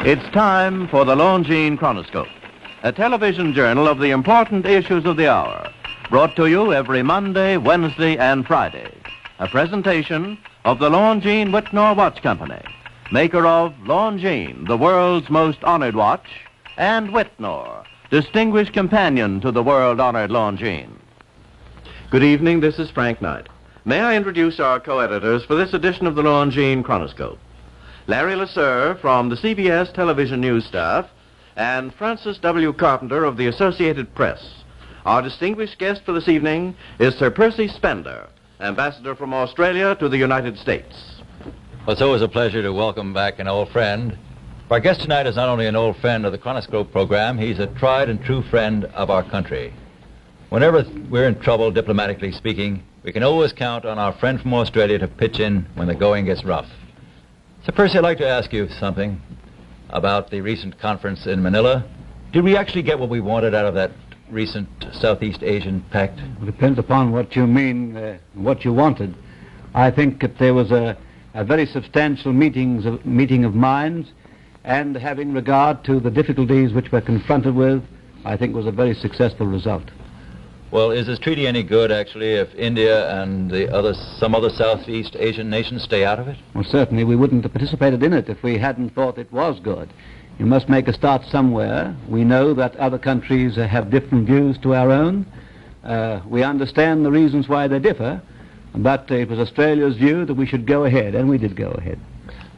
It's time for the Longines Chronoscope, a television journal of the important issues of the hour, brought to you every Monday, Wednesday, and Friday. A presentation of the Longines Whitnor Watch Company, maker of Longines, the world's most honored watch, and Whitnor, distinguished companion to the world-honored Longines. Good evening, this is Frank Knight. May I introduce our co-editors for this edition of the Longines Chronoscope? Larry Lasser from the CBS television news staff, and Francis W. Carpenter of the Associated Press. Our distinguished guest for this evening is Sir Percy Spender, ambassador from Australia to the United States. Well, it's always a pleasure to welcome back an old friend. Our guest tonight is not only an old friend of the Chronoscope program, he's a tried and true friend of our country. Whenever we're in trouble, diplomatically speaking, we can always count on our friend from Australia to pitch in when the going gets rough. So, Percy, I'd like to ask you something about the recent conference in Manila. Did we actually get what we wanted out of that recent Southeast Asian pact? It depends upon what you mean, what you wanted. I think that there was a very substantial meeting of minds, and having regard to the difficulties which we're confronted with, I think was a very successful result. Well, is this treaty any good, actually, if India and some other Southeast Asian nations stay out of it? Well, certainly we wouldn't have participated in it if we hadn't thought it was good. You must make a start somewhere. We know that other countries have different views to our own. We understand the reasons why they differ, but it was Australia's view that we should go ahead, and we did go ahead.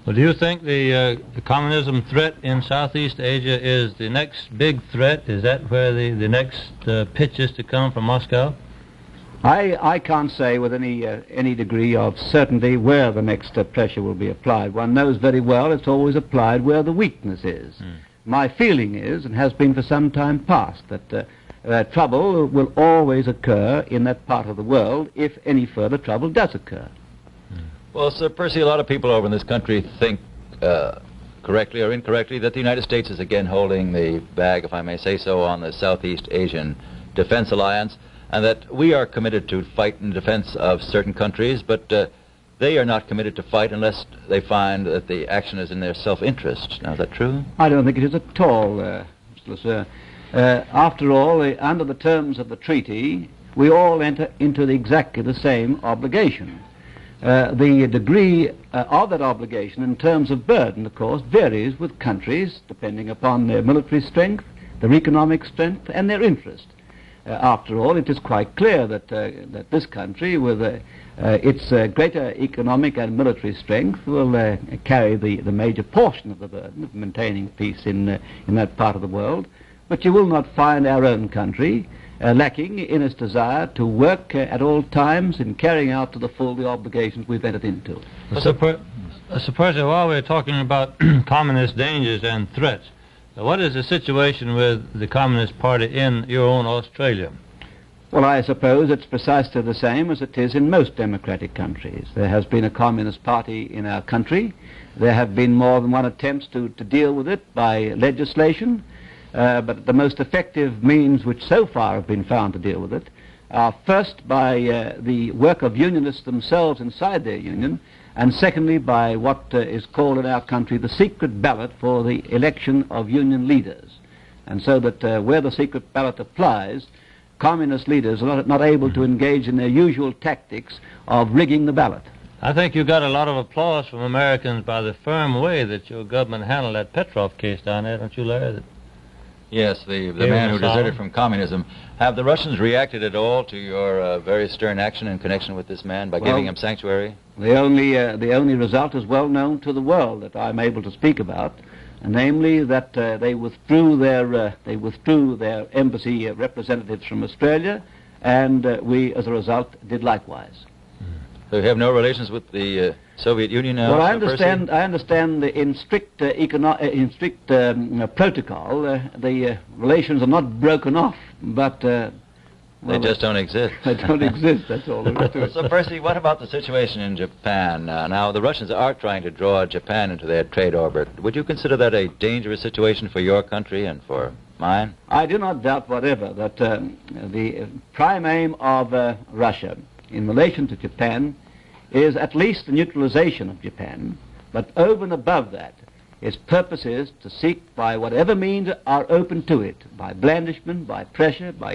Well, do you think the communism threat in Southeast Asia is the next big threat? Is that where the next pitch is to come from Moscow? I can't say with any degree of certainty where the next pressure will be applied. One knows very well it's always applied where the weakness is. My feeling is, and has been for some time past, that trouble will always occur in that part of the world if any further trouble does occur. Well, Sir Percy, a lot of people over in this country think, correctly or incorrectly, that the United States is again holding the bag, if I may say so, on the Southeast Asian Defense Alliance, and that we are committed to fight in defense of certain countries, but they are not committed to fight unless they find that the action is in their self-interest. Now, is that true? I don't think it is at all, Mr. Lasser. After all, under the terms of the treaty, we all enter into exactly the same obligation. The degree of that obligation in terms of burden, of course, varies with countries depending upon their military strength, their economic strength, and their interest. After all, it is quite clear that this country, with its greater economic and military strength, will carry the major portion of the burden of maintaining peace in that part of the world. But you will not find our own country lacking in its desire to work at all times in carrying out to the full the obligations we've entered into. Suppose while we're talking about communist dangers and threats, what is the situation with the Communist Party in your own Australia? Well, I suppose it's precisely the same as it is in most democratic countries. There has been a Communist Party in our country. There have been more than one attempts to deal with it by legislation. But the most effective means which so far have been found to deal with it are first by the work of unionists themselves inside their union, and secondly by what is called in our country the secret ballot for the election of union leaders. And so that where the secret ballot applies, communist leaders are not able to engage in their usual tactics of rigging the ballot. I think you got a lot of applause from Americans by the firm way that your government handled that Petrov case down there, don't you, Larry? Yes, the man who deserted from communism. Have the Russians reacted at all to your very stern action in connection with this man by giving him sanctuary? The only result is well known to the world that I'm able to speak about, namely that they withdrew their embassy representatives from Australia, and we, as a result, did likewise. So you have no relations with the Soviet Union now? Well, I understand that in strict protocol, the relations are not broken off, but they just don't exist. They don't exist. That's all there is to it. So, Percy, what about the situation in Japan? Now, the Russians are trying to draw Japan into their trade orbit. Would you consider that a dangerous situation for your country and for mine? I do not doubt whatever that the prime aim of Russia in relation to Japan is at least the neutralization of Japan, but over and above that Its purpose is to seek, by whatever means are open to it, by blandishment, by pressure, by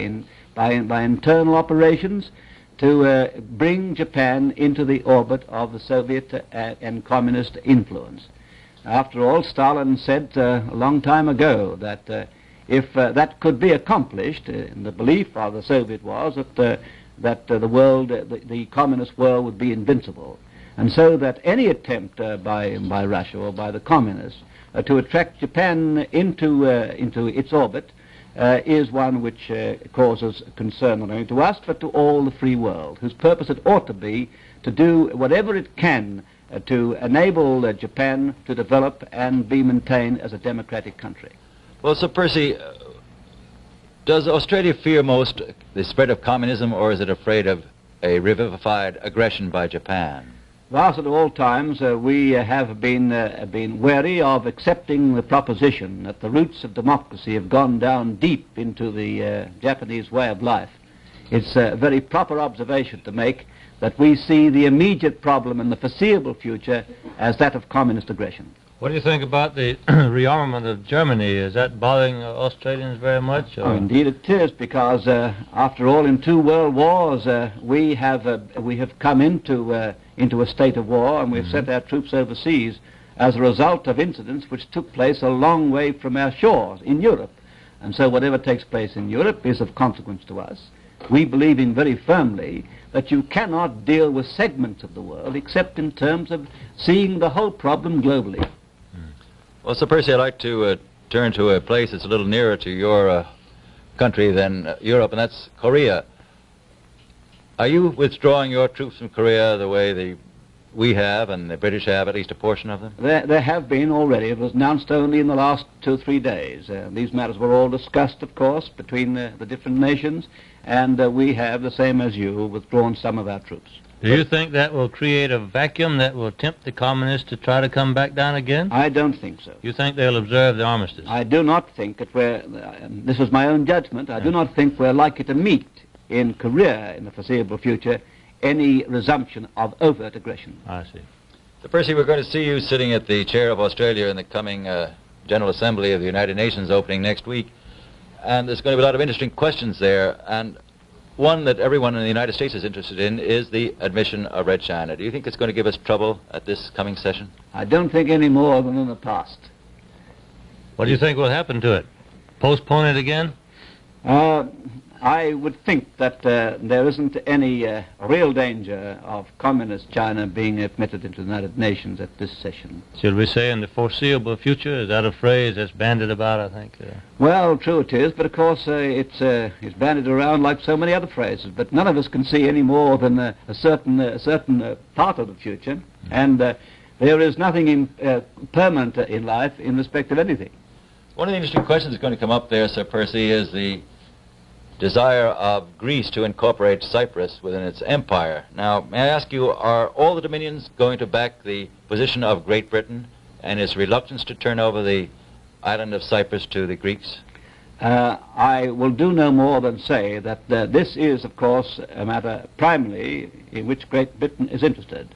internal operations, to bring Japan into the orbit of the Soviet and communist influence. After all, Stalin said a long time ago that if that could be accomplished, the belief of the Soviet was that the communist world would be invincible. And so that any attempt by Russia or by the communists to attract Japan into its orbit is one which causes concern not only to us but to all the free world, whose purpose it ought to be to do whatever it can to enable Japan to develop and be maintained as a democratic country. Well, Sir Percy, does Australia fear most the spread of communism, or is it afraid of a revivified aggression by Japan? Thus, at all times, we have been wary of accepting the proposition that the roots of democracy have gone down deep into the Japanese way of life. It's a very proper observation to make that we see the immediate problem in the foreseeable future as that of communist aggression. What do you think about the rearmament of Germany? Is that bothering Australians very much? Oh, indeed it is, because after all, in 2 world wars, we have come into a state of war, and we've sent our troops overseas as a result of incidents which took place a long way from our shores in Europe. And so whatever takes place in Europe is of consequence to us. We believe in very firmly that you cannot deal with segments of the world except in terms of seeing the whole problem globally. Well, Sir Percy, I'd like to turn to a place that's a little nearer to your country than Europe, and that's Korea. Are you withdrawing your troops from Korea the way we have and the British have, at least a portion of them? There have been already. It was announced only in the last 2 or 3 days. These matters were all discussed, of course, between the different nations, and we have, the same as you, withdrawn some of our troops. Do you think that will create a vacuum that will tempt the communists to try to come back down again? I don't think so. You think they'll observe the armistice? I do not think that this is my own judgment, I do not think we're likely to meet in Korea in the foreseeable future any resumption of overt aggression. I see. So Percy, we're going to see you sitting at the chair of Australia in the coming General Assembly of the United Nations opening next week, and there's going to be a lot of interesting questions there, and one that everyone in the United States is interested in is the admission of Red China. Do you think it's going to give us trouble at this coming session? I don't think any more than in the past. What do you think will happen to it? Postpone it again? I would think that there isn't any real danger of communist China being admitted into the United Nations at this session. Should we say in the foreseeable future? Is that a phrase that's bandied about, I think? Well, true it is, but of course it's bandied around like so many other phrases. But none of us can see any more than a certain part of the future, and there is nothing permanent in life in respect of anything. One of the interesting questions that's going to come up there, Sir Percy, is the desire of Greece to incorporate Cyprus within its empire. Now, may I ask you, are all the dominions going to back the position of Great Britain and its reluctance to turn over the island of Cyprus to the Greeks? I will do no more than say that this is, of course, a matter primarily in which Great Britain is interested.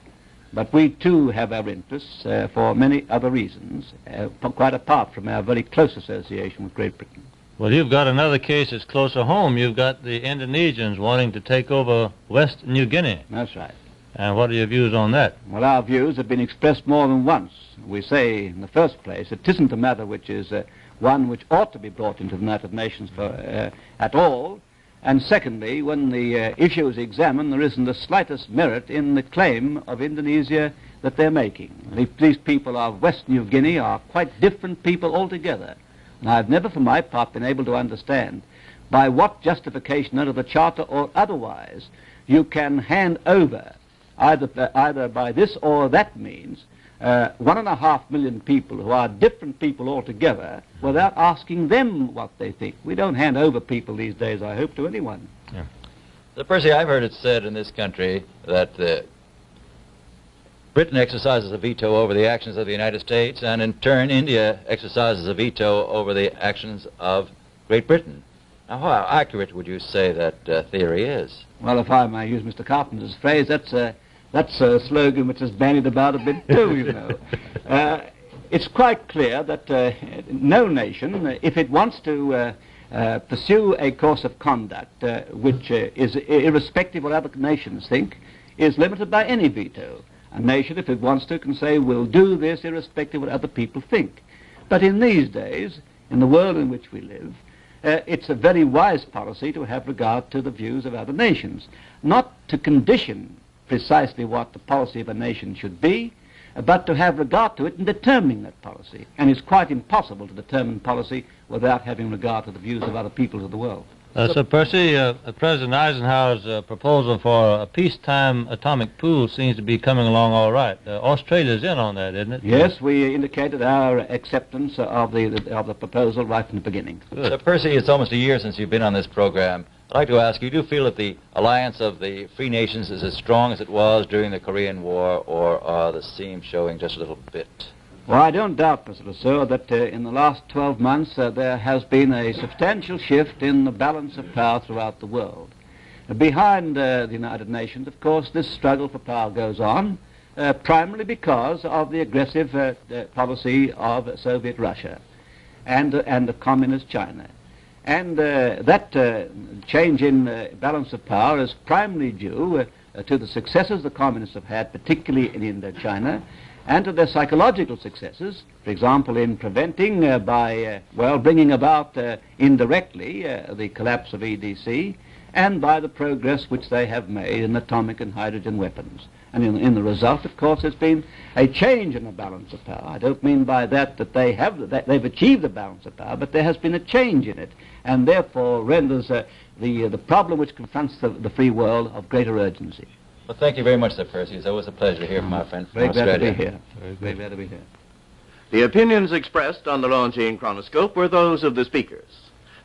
But we too have our interests for many other reasons, quite apart from our very close association with Great Britain. Well, you've got another case that's closer home. You've got the Indonesians wanting to take over West New Guinea. That's right. And what are your views on that? Well, our views have been expressed more than once. We say, in the first place, it isn't a matter which is one which ought to be brought into the United Nations at all. And secondly, when the issue is examined, there isn't the slightest merit in the claim of Indonesia that they're making. These people of West New Guinea are quite different people altogether. And I've never, for my part, been able to understand by what justification under the Charter or otherwise you can hand over, either by this or that means, 1.5 million people who are different people altogether without asking them what they think. We don't hand over people these days, I hope, to anyone. Yeah. So, Percy, I've heard it said in this country that Britain exercises a veto over the actions of the United States, and in turn India exercises a veto over the actions of Great Britain. Now, how accurate would you say that theory is? Well, if I may use Mr. Carpenter's phrase, that's a slogan which is bandied about a bit too, you know. it's quite clear that no nation, if it wants to pursue a course of conduct which is irrespective of what other nations think, is limited by any veto. A nation, if it wants to, can say, we'll do this irrespective of what other people think. But in these days, in the world in which we live, it's a very wise policy to have regard to the views of other nations, not to condition precisely what the policy of a nation should be, but to have regard to it in determining that policy. And it's quite impossible to determine policy without having regard to the views of other peoples of the world. So, Percy, President Eisenhower's proposal for a peacetime atomic pool seems to be coming along all right. Australia's in on that, isn't it? Yes, we indicated our acceptance of the proposal right from the beginning. So, Percy, it's almost a year since you've been on this program. I'd like to ask you, do you feel that the alliance of the free nations is as strong as it was during the Korean War, or are the seams showing just a little bit? Well, I don't doubt, Mr. Lesueur, that in the last 12 months there has been a substantial shift in the balance of power throughout the world. Behind the United Nations, of course, this struggle for power goes on, primarily because of the aggressive policy of Soviet Russia and the communist China. And that change in balance of power is primarily due to the successes the communists have had, particularly in Indochina, and to their psychological successes, for example, in preventing bringing about indirectly the collapse of EDC, and by the progress which they have made in atomic and hydrogen weapons. And in the result, of course, there's been a change in the balance of power. I don't mean by that they've achieved the balance of power, but there has been a change in it, and therefore renders the problem which confronts the free world of greater urgency. Well, thank you very much, Sir Percy. It's always a pleasure to hear from our friend from Very Australia. glad to be here. Very glad to be here. The opinions expressed on the Longines Chronoscope were those of the speakers.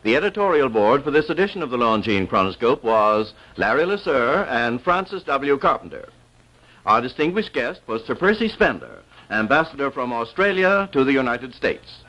The editorial board for this edition of the Longines Chronoscope was Larry Lesueur and Francis W. Carpenter. Our distinguished guest was Sir Percy Spender, ambassador from Australia to the United States.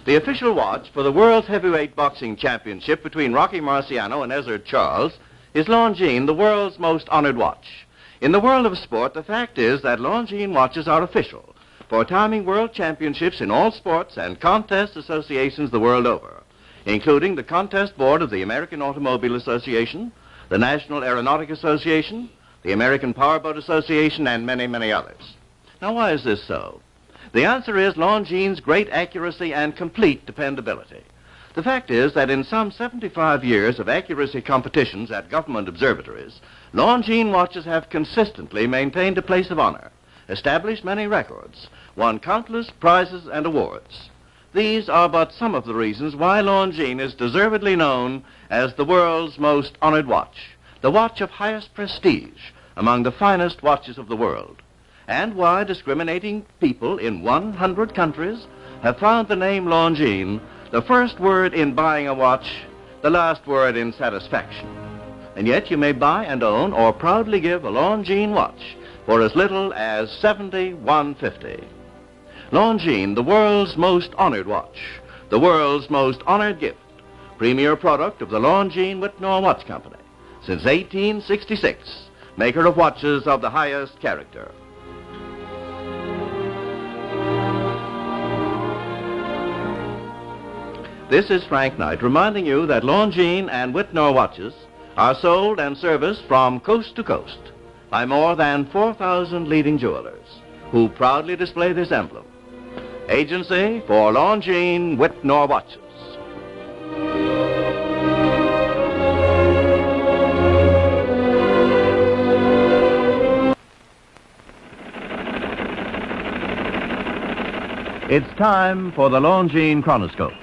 The official watch for the World Heavyweight Boxing Championship between Rocky Marciano and Ezzard Charles is Longines, the world's most honored watch. In the world of sport, the fact is that Longines watches are official for timing world championships in all sports and contest associations the world over, including the Contest Board of the American Automobile Association, the National Aeronautic Association, the American Powerboat Association, and many, many others. Now, why is this so? The answer is Longines' great accuracy and complete dependability. The fact is that in some 75 years of accuracy competitions at government observatories, Longines watches have consistently maintained a place of honor, established many records, won countless prizes and awards. These are but some of the reasons why Longines is deservedly known as the world's most honored watch, the watch of highest prestige among the finest watches of the world, and why discriminating people in 100 countries have found the name Longines the first word in buying a watch, the last word in satisfaction. And yet you may buy and own or proudly give a Longines watch for as little as $71.50. Longines, the world's most honored watch, the world's most honored gift, premier product of the Longines Whitnall Watch Company, since 1866, maker of watches of the highest character. This is Frank Knight reminding you that Longines and Whitnall watches are sold and serviced from coast to coast by more than 4,000 leading jewelers who proudly display this emblem. Agency for Longines Whitnall watches. It's time for the Longines Chronoscope,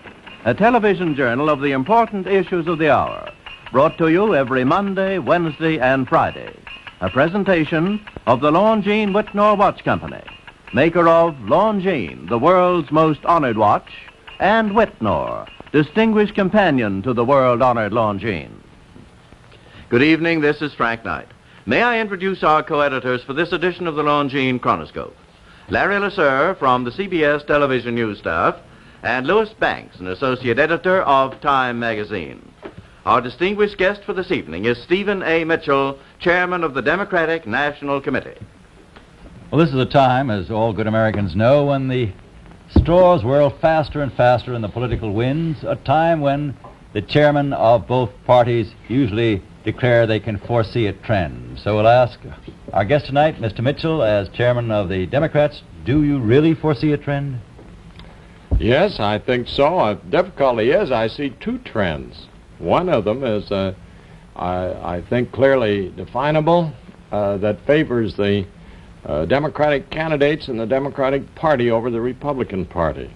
a television journal of the important issues of the hour, brought to you every Monday, Wednesday, and Friday. A presentation of the Longines Whitnall Watch Company, maker of Longines, the world's most honored watch, and Whitnall, distinguished companion to the world-honored Longines. Good evening, this is Frank Knight. May I introduce our co-editors for this edition of the Longines Chronoscope? Larry Lesueur from the CBS television news staff, and Louis Banks, an associate editor of Time magazine. Our distinguished guest for this evening is Stephen A. Mitchell, chairman of the Democratic National Committee. Well, this is a time, as all good Americans know, when the straws whirl faster and faster in the political winds, a time when the chairmen of both parties usually declare they can foresee a trend. So we'll ask our guest tonight, Mr. Mitchell, as chairman of the Democrats, do you really foresee a trend? Yes, I think so. The difficulty is I see two trends. One of them is, I think, clearly definable, that favors the Democratic candidates and the Democratic Party over the Republican Party.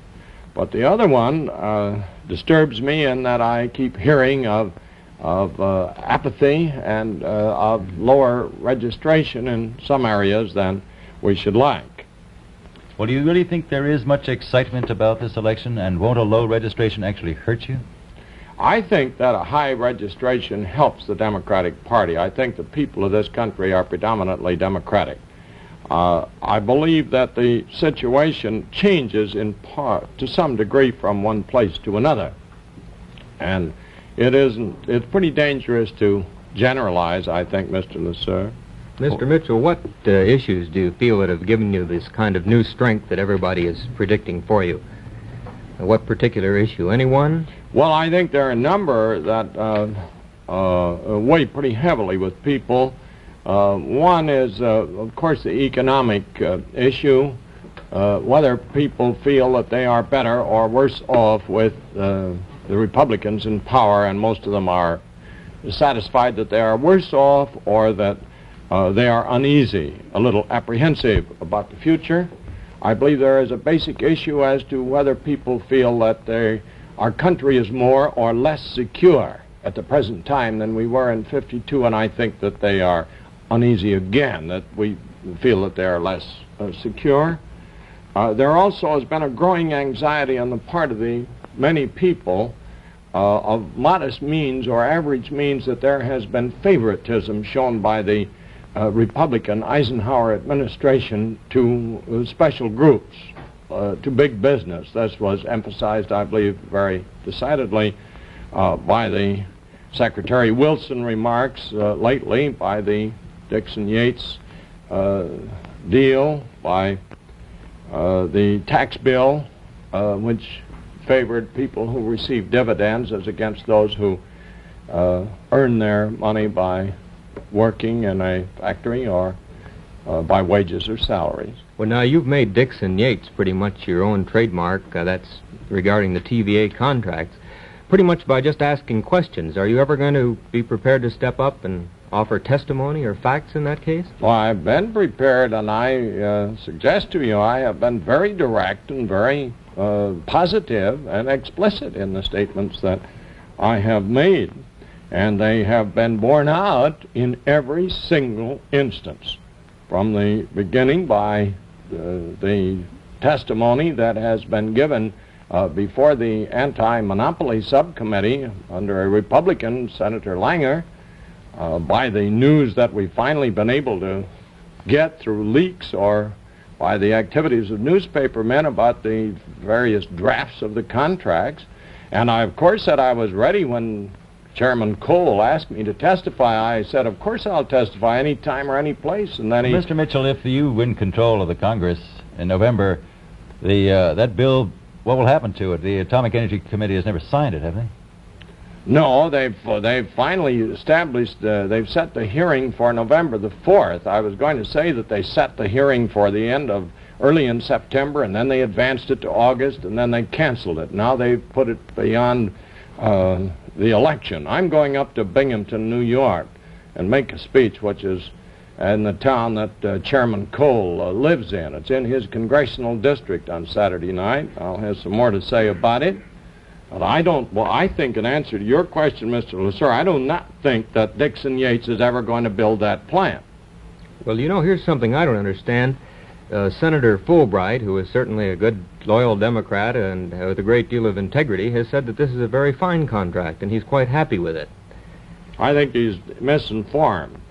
But the other one disturbs me in that I keep hearing of apathy and of lower registration in some areas than we should like. Well, do you really think there is much excitement about this election, and won't a low registration actually hurt you? I think that a high registration helps the Democratic Party. I think the people of this country are predominantly Democratic. I believe that the situation changes in part, to some degree, from one place to another. And it's pretty dangerous to generalize, I think, Mr. LeSueur. Mr. Mitchell, what issues do you feel that have given you this kind of new strength that everybody is predicting for you? What particular issue? Any one? Well, I think there are a number that weigh pretty heavily with people. One is, of course, the economic issue, whether people feel that they are better or worse off with the Republicans in power, and most of them are satisfied that they are worse off, or that they are uneasy, a little apprehensive about the future. I believe there is a basic issue as to whether people feel that our country is more or less secure at the present time than we were in '52, and I think that they are uneasy again, that we feel that they are less secure. There also has been a growing anxiety on the part of the many people of modest means or average means, that there has been favoritism shown by the Republican Eisenhower administration to special groups, to big business. This was emphasized, I believe, very decidedly by the Secretary Wilson remarks lately, by the Dixon-Yates deal, by the tax bill, which favored people who receive dividends as against those who earn their money by working in a factory or by wages or salaries. Well, now, you've made Dixon-Yates pretty much your own trademark. That's regarding the TVA contracts, pretty much by just asking questions. Are you ever going to be prepared to step up and offer testimony or facts in that case? Well, I've been prepared, and I suggest to you I have been very direct and very positive and explicit in the statements that I have made, and they have been borne out in every single instance, from the beginning by the testimony that has been given before the Anti-Monopoly Subcommittee under a Republican, Senator Langer, by the news that we've finally been able to get through leaks, or by the activities of newspaper men about the various drafts of the contracts. And I, of course, said I was ready when Chairman Cole asked me to testify. I said, of course I'll testify any time or any place. And then Mr. Mitchell, if you win control of the Congress in November, that bill, what will happen to it? The Atomic Energy Committee has never signed it, have they? No, they've finally established, they've set the hearing for November the 4th. I was going to say that they set the hearing for the end of early in September, and then they advanced it to August, and then they canceled it. Now they've put it beyond the election. I'm going up to Binghamton, New York, and make a speech, which is in the town that Chairman Cole lives in. It's in his congressional district on Saturday night. I'll have some more to say about it. But I think, in answer to your question, Mr. LeSueur, I do not think that Dixon-Yates is ever going to build that plant. Well, you know, here's something I don't understand. Senator Fulbright, who is certainly a good, loyal Democrat and with a great deal of integrity, has said that this is a very fine contract, and he's quite happy with it. I think he's misinformed.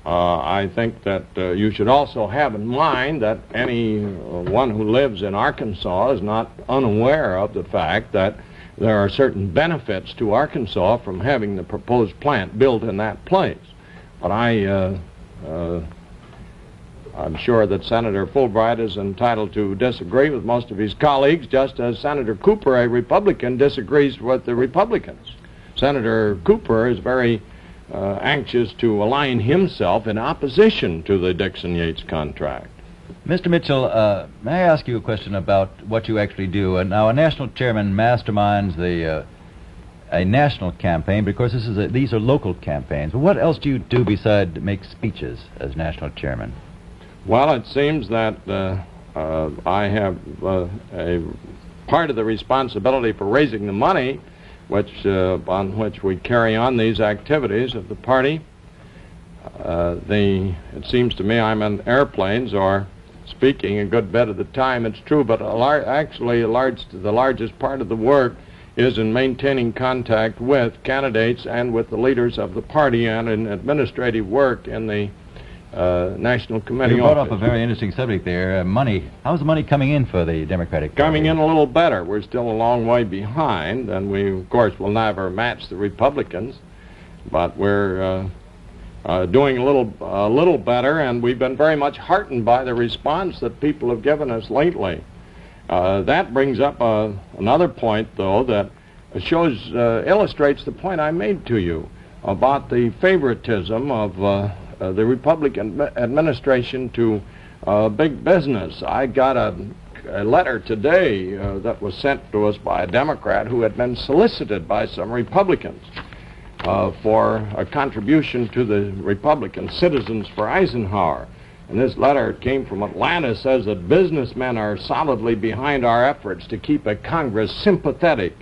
I think that you should also have in mind that anyone who lives in Arkansas is not unaware of the fact that there are certain benefits to Arkansas from having the proposed plant built in that place. But I'm sure that Senator Fulbright is entitled to disagree with most of his colleagues, just as Senator Cooper, a Republican, disagrees with the Republicans. Senator Cooper is very anxious to align himself in opposition to the Dixon-Yates contract. Mr. Mitchell, may I ask you a question about what you actually do? Now, a national chairman masterminds a national campaign, because these are local campaigns. What else do you do besides make speeches as national chairman? Well, it seems that I have a part of the responsibility for raising the money on which we carry on these activities of the party. It seems to me I'm in airplanes or speaking a good bit of the time. It's true, but the largest part of the work is in maintaining contact with candidates and with the leaders of the party, and in administrative work in the National Committee You brought office. up a very interesting subject there, money. How's the money coming in for the Democratic Party? Coming in a little better. We're still a long way behind, and we, of course, will never match the Republicans, but we're doing a little better, and we've been very much heartened by the response that people have given us lately. That brings up another point, though, that illustrates the point I made to you about the favoritism of the Republican administration to big business. I got a letter today that was sent to us by a Democrat who had been solicited by some Republicans for a contribution to the Republican Citizens for Eisenhower. And this letter came from Atlanta, says that businessmen are solidly behind our efforts to keep a Congress sympathetic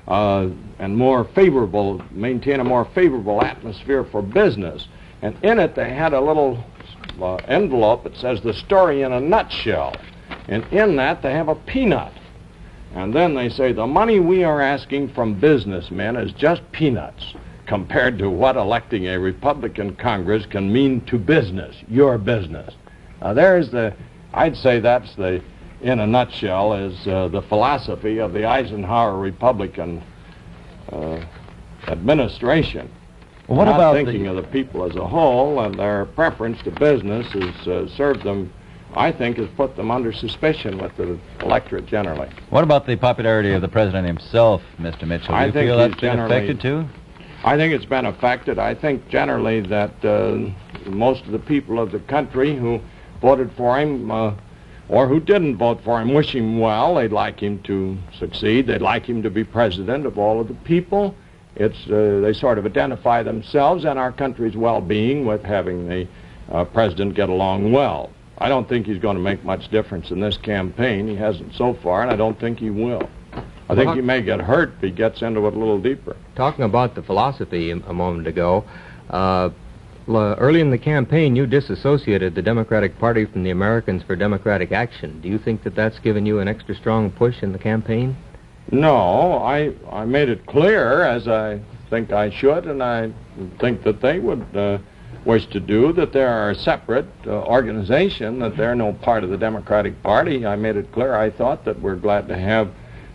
and more favorable, maintain a more favorable atmosphere for business. And in it they had a little envelope that says the story in a nutshell. And in that they have a peanut. And then they say the money we are asking from businessmen is just peanuts compared to what electing a Republican Congress can mean to business, your business. Now I'd say that's in a nutshell, is the philosophy of the Eisenhower Republican administration. Well, what Not about thinking of the people as a whole, and their preference to business has served them, I think, has put them under suspicion with the electorate generally. What about the popularity of the president himself, Mr. Mitchell? Do you feel that's been affected too? I think it's been affected. I think generally that most of the people of the country who voted for him or who didn't vote for him wish him well. They'd like him to succeed. They'd like him to be president of all of the people. They sort of identify themselves and our country's well-being with having the president get along well. I don't think he's going to make much difference in this campaign. He hasn't so far, and I don't think he will. I think he may get hurt if he gets into it a little deeper. Talking about the philosophy a moment ago, early in the campaign you disassociated the Democratic Party from the Americans for Democratic Action. Do you think that that's given you an extra strong push in the campaign? No, I made it clear, as I think I should, and I think that they would wish to do, that they are a separate organization, that they're no part of the Democratic Party. I made it clear I thought that we're glad to have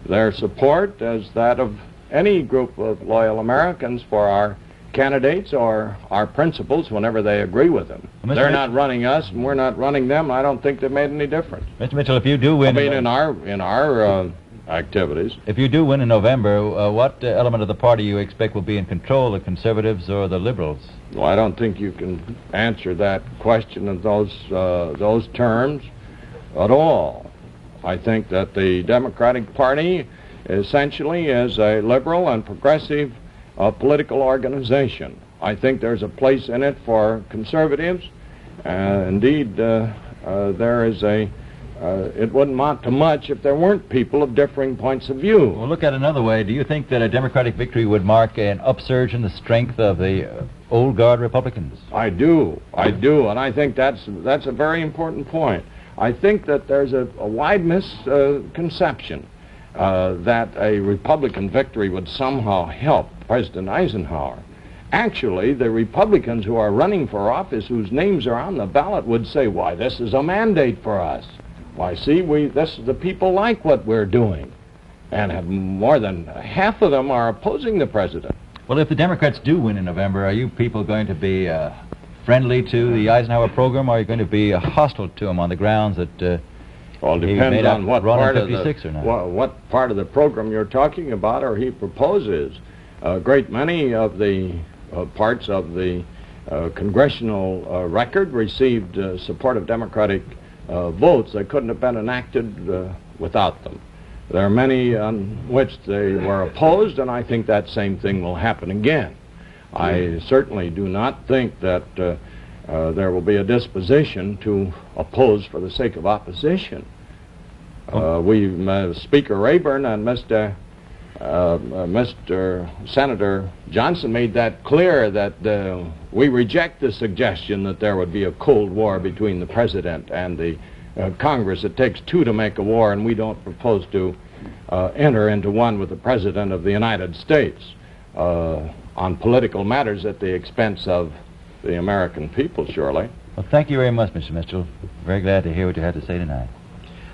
their support as that of any group of loyal Americans for our candidates or our principles whenever they agree with them. Well, they're not running us and we're not running them. I don't think they've made any difference. Mr. Mitchell, if you do win... I mean, in our activities. If you do win in November, what element of the party you expect will be in control, the Conservatives or the Liberals? Well, I don't think you can answer that question in those terms at all. I think that the Democratic Party essentially is a liberal and progressive political organization. I think there's a place in it for conservatives. Indeed, there is it wouldn't amount to much if there weren't people of differing points of view. Well, look at it another way. Do you think that a Democratic victory would mark an upsurge in the strength of the old guard Republicans? I do, and I think that's a very important point. I think that there's a wide misconception that a Republican victory would somehow help President Eisenhower. Actually, the Republicans who are running for office, whose names are on the ballot, would say, why, this is a mandate for us. Why, see, the people like what we're doing. And have more than half of them are opposing the president. Well, if the Democrats do win in November, are you people going to be friendly to the Eisenhower program, or are you going to be hostile to him on the grounds that Well, it he depends made on up what run in part of 56 or not? what part of the program you're talking about or he proposes. A great many of the parts of the congressional record received support of Democratic votes. They couldn't have been enacted without them. There are many on which they were opposed, and I think that same thing will happen again. I certainly do not think that there will be a disposition to oppose for the sake of opposition. Speaker Rayburn and Mr. Senator Johnson made that clear, that we reject the suggestion that there would be a Cold War between the President and the Congress. It takes two to make a war, and we don't propose to enter into one with the President of the United States on political matters at the expense of the American people, surely. Well, thank you very much, Mr. Mitchell. Very glad to hear what you had to say tonight.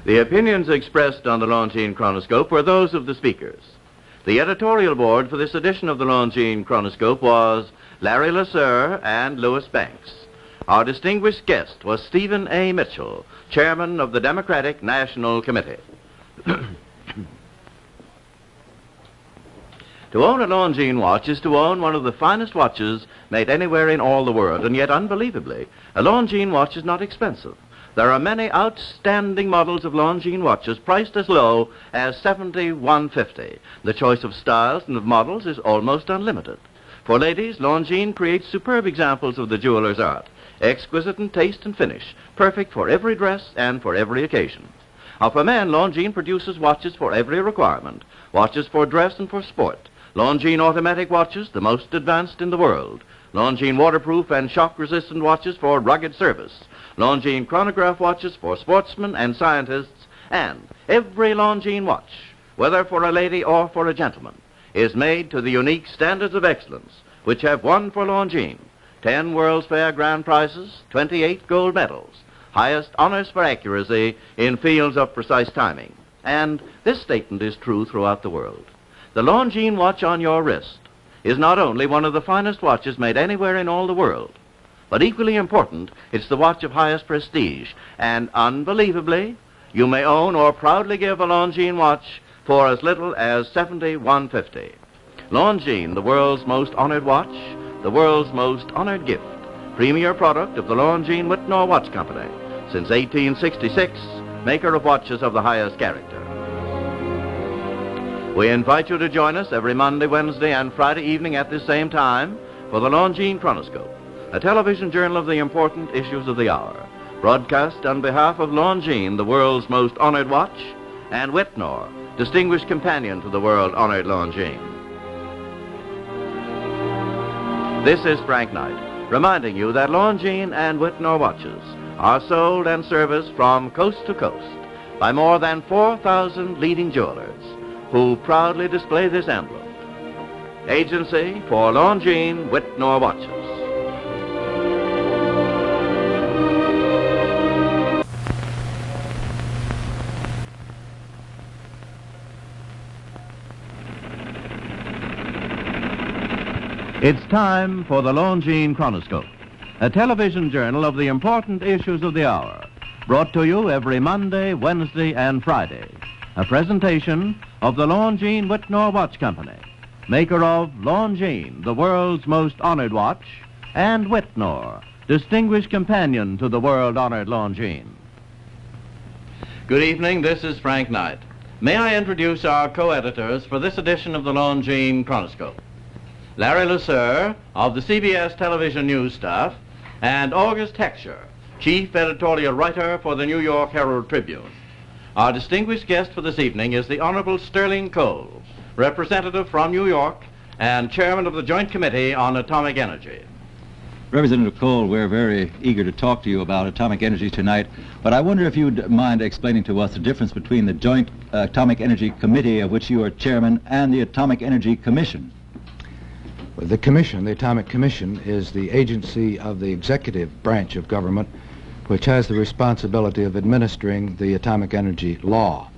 The opinions expressed on the Longines Chronoscope were those of the speakers. The editorial board for this edition of the Longines Chronoscope was Larry Lasser and Louis Banks. Our distinguished guest was Stephen A. Mitchell, chairman of the Democratic National Committee. To own a Longines watch is to own one of the finest watches made anywhere in all the world, and yet, unbelievably, a Longines watch is not expensive. There are many outstanding models of Longines watches priced as low as $71.50. The choice of styles and of models is almost unlimited. For ladies, Longines creates superb examples of the jeweler's art, exquisite in taste and finish, perfect for every dress and for every occasion. Now, for men, Longines produces watches for every requirement, watches for dress and for sport. Longines automatic watches, the most advanced in the world. Longines waterproof and shock-resistant watches for rugged service. Longines chronograph watches for sportsmen and scientists. And every Longines watch, whether for a lady or for a gentleman, is made to the unique standards of excellence which have won for Longines 10 World's Fair grand prizes, 28 gold medals, highest honors for accuracy in fields of precise timing. And this statement is true throughout the world. The Longines watch on your wrist is not only one of the finest watches made anywhere in all the world, but equally important, it's the watch of highest prestige. And unbelievably, you may own or proudly give a Longines watch for as little as $71.50. Longines, the world's most honored watch, the world's most honored gift, premier product of the Longines Whitnor Watch Company, since 1866, maker of watches of the highest character. We invite you to join us every Monday, Wednesday, and Friday evening at this same time for the Longines Chronoscope, a television journal of the important issues of the hour, broadcast on behalf of Longines, the world's most honored watch, and Whitnor, distinguished companion to the world-honored Longines. This is Frank Knight, reminding you that Longines and Whitnor watches are sold and serviced from coast to coast by more than 4,000 leading jewelers, who proudly display this emblem. Agency for Longines Whitnor watches. It's time for the Longines Chronoscope, a television journal of the important issues of the hour, brought to you every Monday, Wednesday, and Friday. A presentation of the Longines Whitnor Watch Company, maker of Longines, the world's most honored watch, and Whitnor, distinguished companion to the world-honored Longines. Good evening, this is Frank Knight. May I introduce our co-editors for this edition of the Longines Chronoscope? Larry Lasser of the CBS television news staff, and August Heckscher, chief editorial writer for the New York Herald Tribune. Our distinguished guest for this evening is the Honorable Sterling Cole, representative from New York and chairman of the Joint Committee on Atomic Energy. Representative Cole, we're very eager to talk to you about atomic energy tonight, but I wonder if you'd mind explaining to us the difference between the Joint Atomic Energy Committee, of which you are chairman, and the Atomic Energy Commission. The Commission, the Atomic Commission, is the agency of the executive branch of government which has the responsibility of administering the atomic energy law.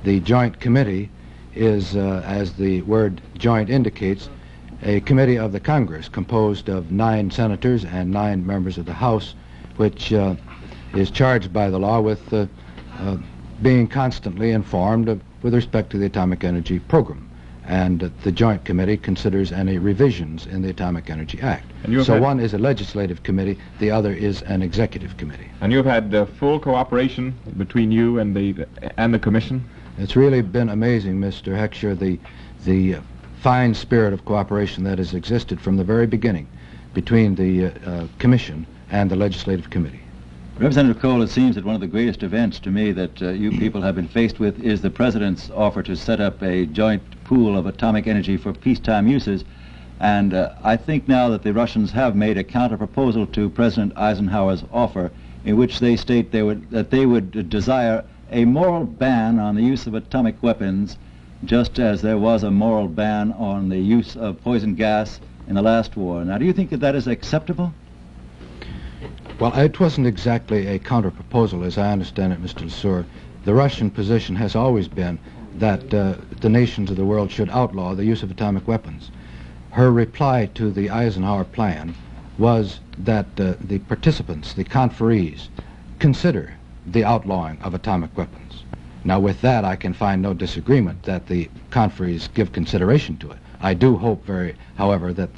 The Joint Committee is, as the word joint indicates, a committee of the Congress composed of 9 senators and 9 members of the House, which is charged by the law with being constantly informed with respect to the atomic energy program. And the Joint Committee considers any revisions in the Atomic Energy Act. So one is a legislative committee, the other is an executive committee. And you've had full cooperation between you and the Commission? It's really been amazing, Mr. Heckscher, the fine spirit of cooperation that has existed from the very beginning between the Commission and the Legislative Committee. Representative Cole, it seems that one of the greatest events to me that you people have been faced with is the President's offer to set up a joint pool of atomic energy for peacetime uses. And I think now that the Russians have made a counter-proposal to President Eisenhower's offer in which they state that they would desire a moral ban on the use of atomic weapons, just as there was a moral ban on the use of poison gas in the last war. Now, do you think that that is acceptable? Well, it wasn't exactly a counter-proposal, as I understand it, Mr. Lesueur. The Russian position has always been that the nations of the world should outlaw the use of atomic weapons. Her reply to the Eisenhower plan was that the participants, the conferees, consider the outlawing of atomic weapons. Now, with that, I can find no disagreement that the conferees give consideration to it. I do hope, however, that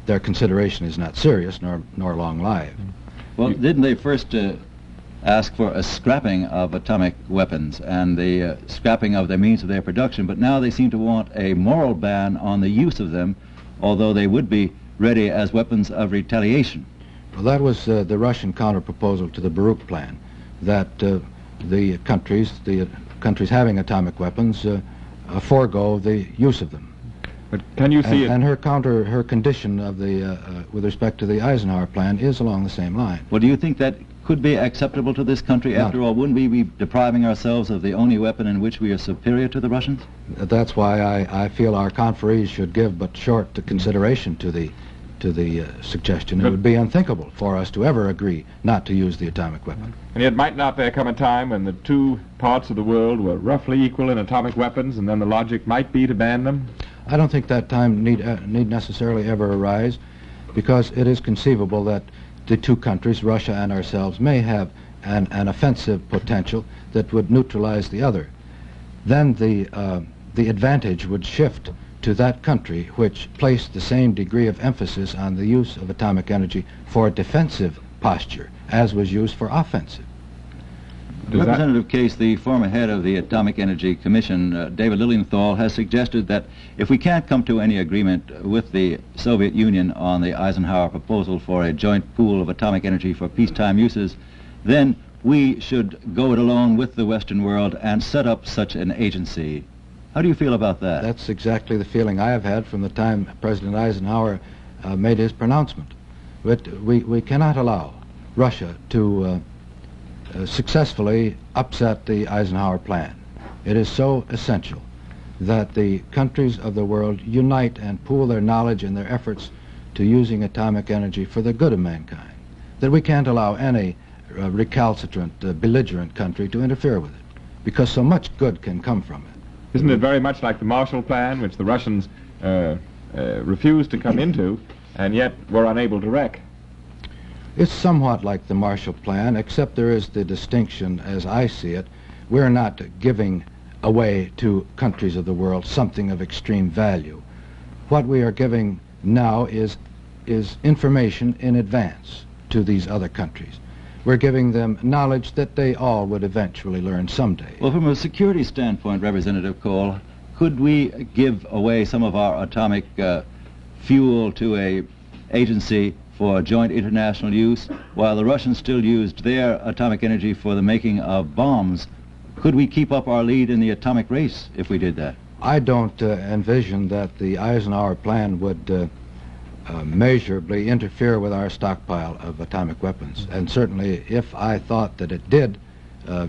their consideration is not serious nor long-lived. Well, didn't they first ask for a scrapping of atomic weapons and the scrapping of the means of their production, but now they seem to want a moral ban on the use of them, although they would be ready as weapons of retaliation? Well, that was the Russian counter-proposal to the Baruch Plan, that the countries having atomic weapons forego the use of them. But can you see and her condition of with respect to the Eisenhower plan is along the same line. Well, do you think that could be acceptable to this country? After all, wouldn't we be depriving ourselves of the only weapon in which we are superior to the Russians? That's why I feel our conferees should give but short consideration to the suggestion. It would be unthinkable for us to ever agree not to use the atomic weapon. And yet might not there come a time when the two parts of the world were roughly equal in atomic weapons, and then the logic might be to ban them? I don't think that time need necessarily ever arise, because it is conceivable that the two countries, Russia and ourselves, may have an offensive potential that would neutralize the other. Then the advantage would shift to that country which placed the same degree of emphasis on the use of atomic energy for a defensive posture as was used for offensive. Representative Case, the former head of the Atomic Energy Commission, David Lilienthal, has suggested that if we can't come to any agreement with the Soviet Union on the Eisenhower proposal for a joint pool of atomic energy for peacetime uses, then we should go it alone with the Western world and set up such an agency. How do you feel about that? That's exactly the feeling I have had from the time President Eisenhower made his pronouncement. But we cannot allow Russia to successfully upset the Eisenhower plan. It is so essential that the countries of the world unite and pool their knowledge and their efforts to using atomic energy for the good of mankind, that we can't allow any recalcitrant, belligerent country to interfere with it, because so much good can come from it. Isn't it very much like the Marshall Plan, which the Russians refused to come into, and yet were unable to wreck? It's somewhat like the Marshall Plan, except there is the distinction, as I see it. We're not giving away to countries of the world something of extreme value. What we are giving now is information in advance to these other countries. We're giving them knowledge that they all would eventually learn someday. Well, from a security standpoint, Representative Cole, could we give away some of our atomic fuel to a agency for joint international use, while the Russians still used their atomic energy for the making of bombs? Could we keep up our lead in the atomic race if we did that? I don't envision that the Eisenhower plan would measurably interfere with our stockpile of atomic weapons. And certainly, if I thought that it did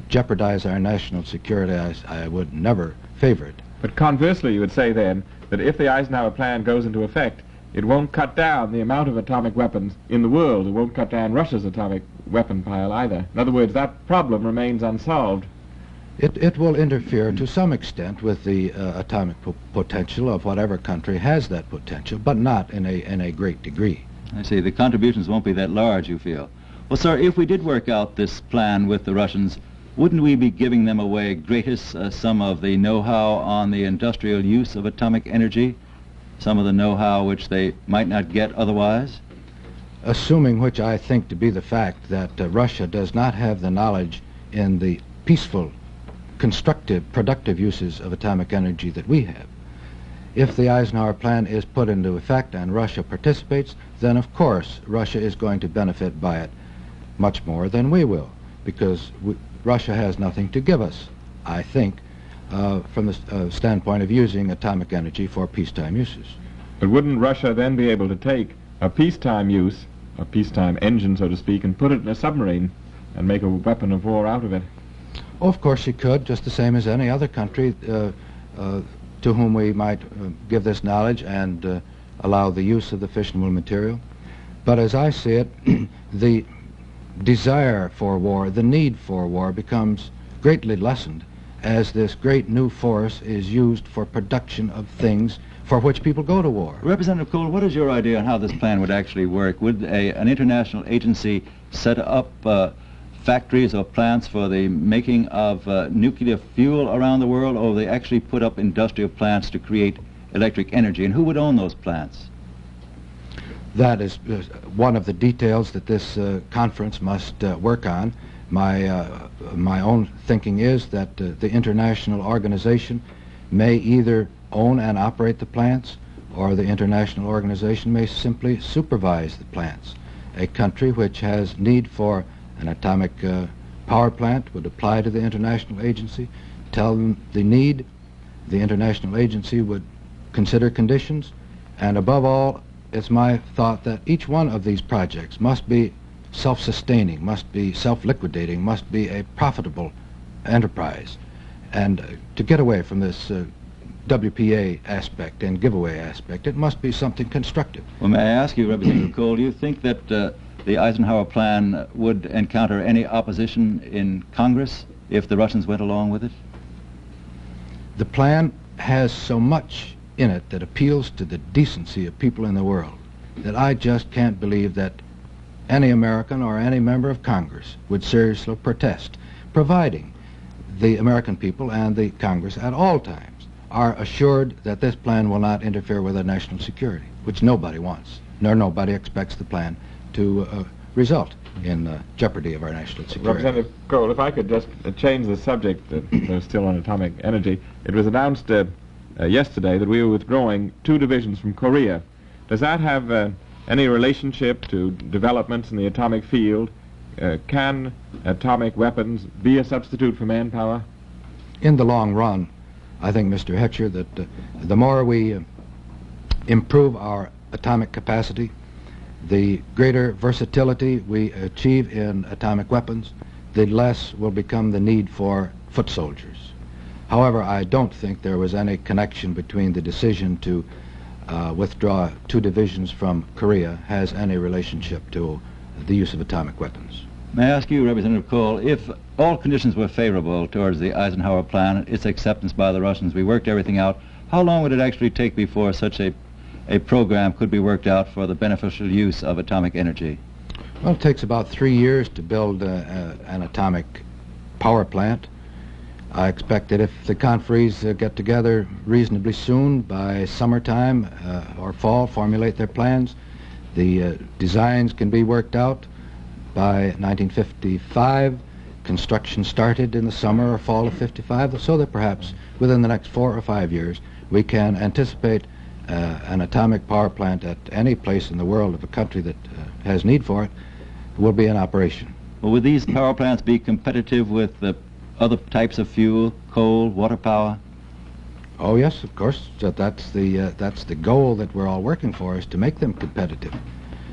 jeopardize our national security, I would never favor it. But conversely, you would say then that if the Eisenhower plan goes into effect, it won't cut down the amount of atomic weapons in the world. It won't cut down Russia's atomic weapon pile either. In other words, that problem remains unsolved. It will interfere to some extent with the atomic potential of whatever country has that potential, but not in a great degree. I see. The contributions won't be that large, you feel. Well, sir, if we did work out this plan with the Russians, wouldn't we be giving them away gratis some of the know-how on the industrial use of atomic energy, some of the know-how which they might not get otherwise? Assuming which I think to be the fact that Russia does not have the knowledge in the peaceful, constructive, productive uses of atomic energy that we have. If the Eisenhower Plan is put into effect and Russia participates, then of course Russia is going to benefit by it much more than we will, because Russia has nothing to give us, I think, from the standpoint of using atomic energy for peacetime uses. But wouldn't Russia then be able to take a peacetime use, a peacetime engine, so to speak, and put it in a submarine and make a weapon of war out of it? Oh, of course she could, just the same as any other country to whom we might give this knowledge and allow the use of the fissionable material. But as I see it, the desire for war, the need for war, becomes greatly lessened as this great new force is used for production of things for which people go to war. Representative Cole, what is your idea on how this plan would actually work? Would an international agency set up factories or plants for the making of nuclear fuel around the world, or will they actually put up industrial plants to create electric energy? And who would own those plants? That is one of the details that this conference must work on. My own thinking is that the international organization may either own and operate the plants, or the international organization may simply supervise the plants. A country which has need for an atomic power plant would apply to the international agency, tell them the need. The international agency would consider conditions, and above all, it's my thought that each one of these projects must be self-sustaining, must be self-liquidating, must be a profitable enterprise. And to get away from this WPA aspect and giveaway aspect, it must be something constructive. Well, may I ask you, Representative Cole, do you think that the Eisenhower Plan would encounter any opposition in Congress if the Russians went along with it? The plan has so much in it that appeals to the decency of people in the world that I just can't believe that any American or any member of Congress would seriously protest, providing the American people and the Congress at all times are assured that this plan will not interfere with our national security, which nobody wants, nor nobody expects the plan to result in jeopardy of our national security. Representative Cole, if I could just change the subject, though still on atomic energy. It was announced yesterday that we were withdrawing 2 divisions from Korea. Does that have any relationship to developments in the atomic field? Can atomic weapons be a substitute for manpower? In the long run, I think, Mr. Hetcher, that the more we improve our atomic capacity, the greater versatility we achieve in atomic weapons, the less will become the need for foot soldiers. However, I don't think there was any connection between the decision to withdraw 2 divisions from Korea has any relationship to the use of atomic weapons. May I ask you, Representative Cole, if all conditions were favorable towards the Eisenhower Plan, its acceptance by the Russians, we worked everything out, how long would it actually take before such a program could be worked out for the beneficial use of atomic energy? Well, it takes about 3 years to build an atomic power plant. I expect that if the conferees get together reasonably soon, by summertime or fall, formulate their plans, the designs can be worked out. By 1955, construction started in the summer or fall of '55, so that perhaps within the next 4 or 5 years we can anticipate an atomic power plant at any place in the world of a country that has need for it will be in operation. Well, would these power plants be competitive with the other types of fuel, coal, water power? Oh yes, of course. That's the goal that we're all working for, is to make them competitive,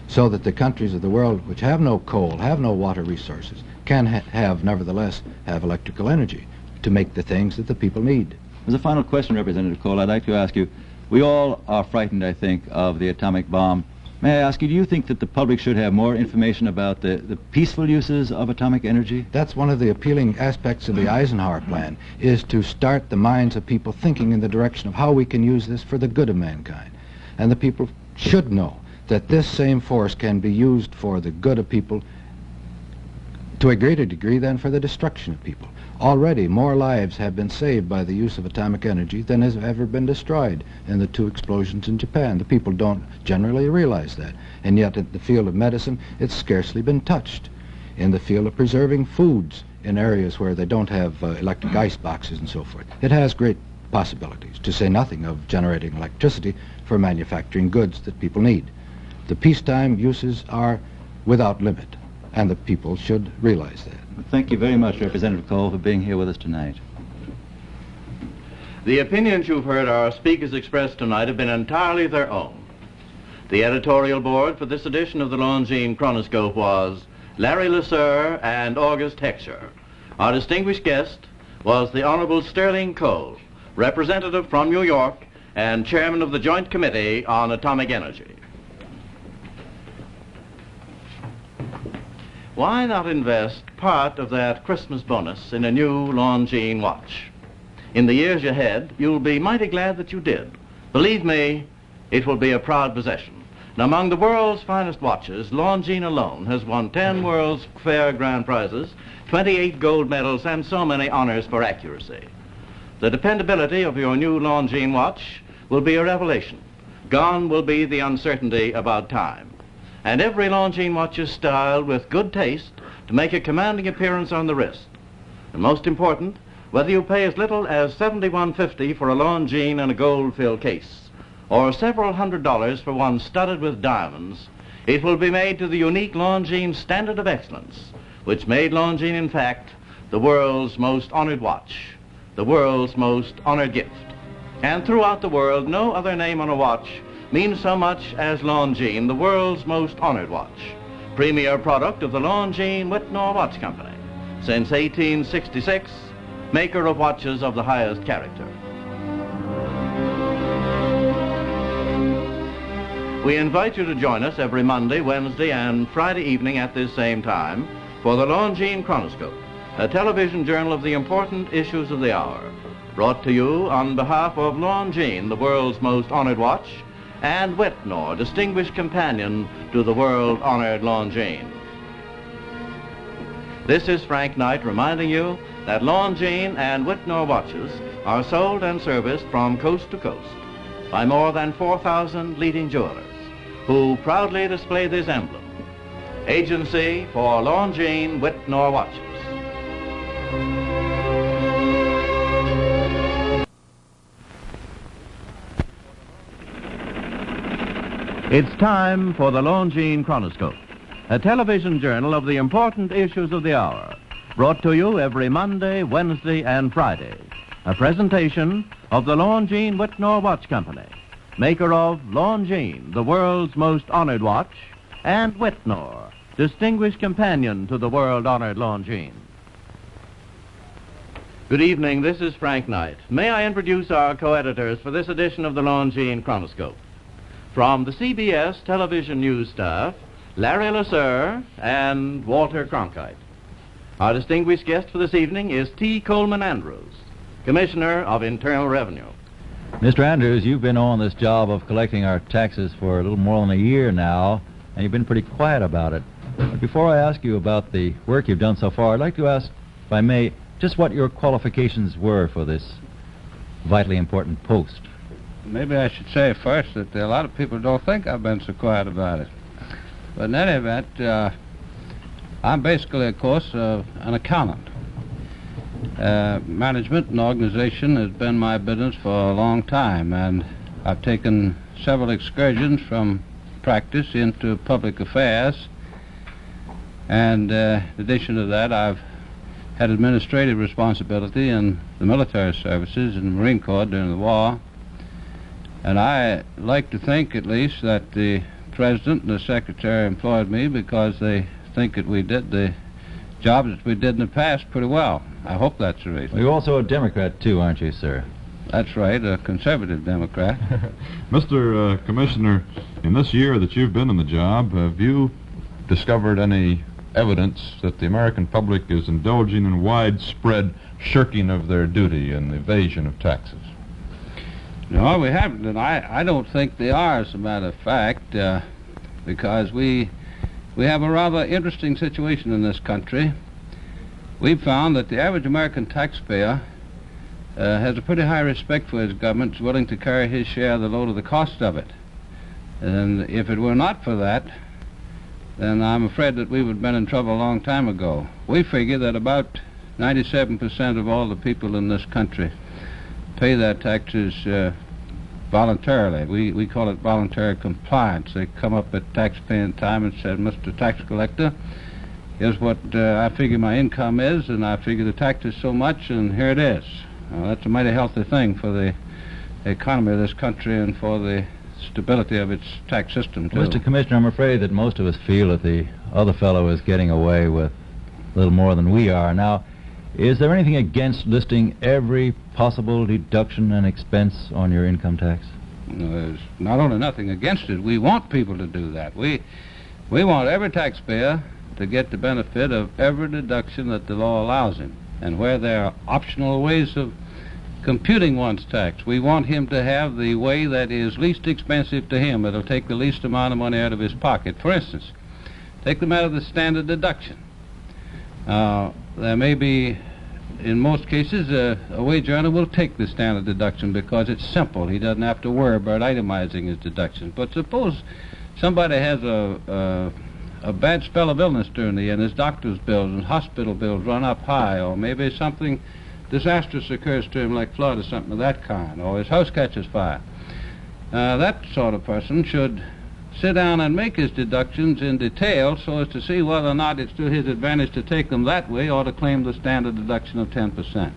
so that the countries of the world which have no coal, have no water resources, can nevertheless have electrical energy to make the things that the people need. As a final question, Representative Cole, I'd like to ask you, we all are frightened, I think, of the atomic bomb. May I ask you, do you think that the public should have more information about the peaceful uses of atomic energy? That's one of the appealing aspects of the Eisenhower plan, is to start the minds of people thinking in the direction of how we can use this for the good of mankind. And the people should know that this same force can be used for the good of people to a greater degree than for the destruction of people. Already, more lives have been saved by the use of atomic energy than has ever been destroyed in the 2 explosions in Japan. The people don't generally realize that. And yet, in the field of medicine, it's scarcely been touched. In the field of preserving foods in areas where they don't have electric ice boxes and so forth, it has great possibilities, to say nothing of generating electricity for manufacturing goods that people need. The peacetime uses are without limit, and the people should realize that. Thank you very much, Representative Cole, for being here with us tonight. The opinions you've heard our speakers express tonight have been entirely their own. The editorial board for this edition of the Longines Chronoscope was Larry Lasser and August Heckscher. Our distinguished guest was the Honorable Sterling Cole, representative from New York and chairman of the Joint Committee on Atomic Energy. Why not invest part of that Christmas bonus in a new Longines watch? In the years ahead, you'll be mighty glad that you did. Believe me, it will be a proud possession. Now, among the world's finest watches, Longines alone has won 10 World's Fair Grand Prizes, 28 gold medals, and so many honors for accuracy. The dependability of your new Longines watch will be a revelation. Gone will be the uncertainty about time. And every Longines watch is styled with good taste to make a commanding appearance on the wrist. And most important, whether you pay as little as $71.50 for a Longines and a gold-filled case, or several $100s for one studded with diamonds, it will be made to the unique Longines standard of excellence, which made Longines, in fact, the world's most honored watch, the world's most honored gift. And throughout the world, no other name on a watch means so much as Longines, the world's most honored watch, premier product of the Longines Whitnall Watch Company, since 1866, maker of watches of the highest character. We invite you to join us every Monday, Wednesday, and Friday evening at this same time for the Longines Chronoscope, a television journal of the important issues of the hour, brought to you on behalf of Longines, the world's most honored watch, and Whitnall, distinguished companion to the world-honored Longines. This is Frank Knight reminding you that Longines and Whitnall watches are sold and serviced from coast to coast by more than 4,000 leading jewelers who proudly display this emblem, Agency for Longines Whitnall Watches. It's time for the Longines Chronoscope, a television journal of the important issues of the hour, brought to you every Monday, Wednesday, and Friday. A presentation of the Longines Whitnall Watch Company, maker of Longines, the world's most honored watch, and Whitnall, distinguished companion to the world-honored Longines. Good evening, this is Frank Knight. May I introduce our co-editors for this edition of the Longines Chronoscope. From the CBS television news staff, Larry Lasser and Walter Cronkite. Our distinguished guest for this evening is T. Coleman Andrews, Commissioner of Internal Revenue. Mr. Andrews, you've been on this job of collecting our taxes for a little more than a year now, and you've been pretty quiet about it. But before I ask you about the work you've done so far, I'd like to ask, if I may, just what your qualifications were for this vitally important post. Maybe I should say first that a lot of people don't think I've been so quiet about it. But in any event, I'm basically, of course, an accountant. Management and organization has been my business for a long time, and I've taken several excursions from practice into public affairs. And in addition to that, I've had administrative responsibility in the military services in the Marine Corps during the war. And I like to think, at least, that the President and the Secretary employed me because they think that we did the jobs that we did in the past pretty well. I hope that's the reason. Well, you're also a Democrat, too, aren't you, sir? That's right, a conservative Democrat. Mr. Commissioner, in this year that you've been in the job, have you discovered any evidence that the American public is indulging in widespread shirking of their duty and evasion of taxes? No, we haven't, and I don't think they are, as a matter of fact, because we have a rather interesting situation in this country. We've found that the average American taxpayer has a pretty high respect for his government, is willing to carry his share of the load of the cost of it. And if it were not for that, then I'm afraid that we would have been in trouble a long time ago. We figure that about 97% of all the people in this country pay their taxes voluntarily. We call it voluntary compliance. They come up at tax-paying time and say, Mr. Tax Collector, here's what I figure my income is, and I figure the tax is so much, and here it is. That's a mighty healthy thing for the economy of this country and for the stability of its tax system, too. Mr. Commissioner, I'm afraid that most of us feel that the other fellow is getting away with a little more than we are. Now, is there anything against listing every possible deduction and expense on your income tax? No, there's not only nothing against it, we want people to do that. We want every taxpayer to get the benefit of every deduction that the law allows him. And where there are optional ways of computing one's tax, we want him to have the way that is least expensive to him. It'll take the least amount of money out of his pocket. For instance, take the matter of the standard deduction. There may be, in most cases, a wage earner will take the standard deduction because it's simple. He doesn't have to worry about itemizing his deductions. But suppose somebody has a bad spell of illness during the year, and his doctor's bills and hospital bills run up high, or maybe something disastrous occurs to him like flood or something of that kind, or his house catches fire. That sort of person should sit down and make his deductions in detail so as to see whether or not it's to his advantage to take them that way or to claim the standard deduction of 10%.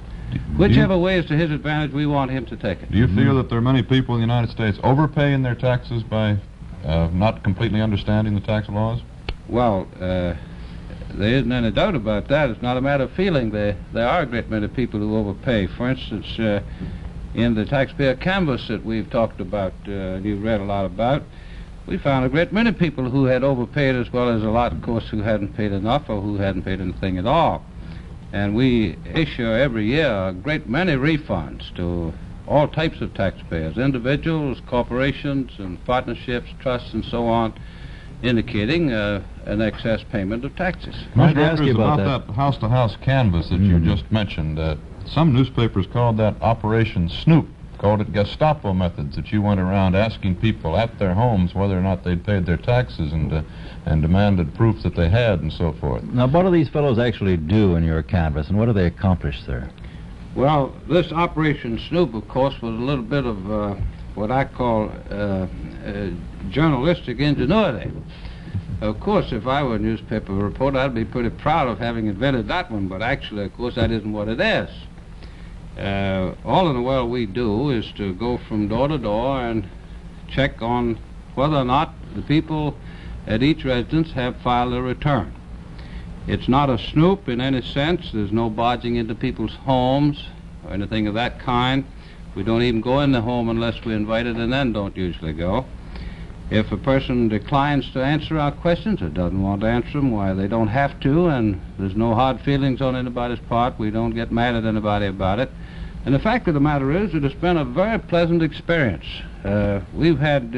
Whichever way is to his advantage, we want him to take it. Do you feel that there are many people in the United States overpaying their taxes by not completely understanding the tax laws? Well, there isn't any doubt about that. It's not a matter of feeling. There are a great many people who overpay. For instance, in the taxpayer canvas that we've talked about, you've read a lot about, we found a great many people who had overpaid, as well as a lot, of course, who hadn't paid enough or who hadn't paid anything at all. And we issue every year a great many refunds to all types of taxpayers, individuals, corporations, and partnerships, trusts, and so on, indicating an excess payment of taxes. Mr. Andrews, about that house-to-house canvas that you just mentioned, some newspapers called that Operation Snoop, called it Gestapo methods, that you went around asking people at their homes whether or not they'd paid their taxes and demanded proof that they had and so forth. Now, what do these fellows actually do in your canvas, and what do they accomplish there? Well, this Operation Snoop, of course, was a little bit of what I call journalistic ingenuity. Of course, if I were a newspaper reporter, I'd be pretty proud of having invented that one, but actually, of course, that isn't what it is. All in the world we do is to go from door to door and check on whether or not the people at each residence have filed a return. It's not a snoop in any sense. There's no barging into people's homes or anything of that kind. We don't even go in the home unless we're invited, and then don't usually go. If a person declines to answer our questions or doesn't want to answer them, why, they don't have to, and there's no hard feelings on anybody's part. We don't get mad at anybody about it. And the fact of the matter is, it has been a very pleasant experience. We've had,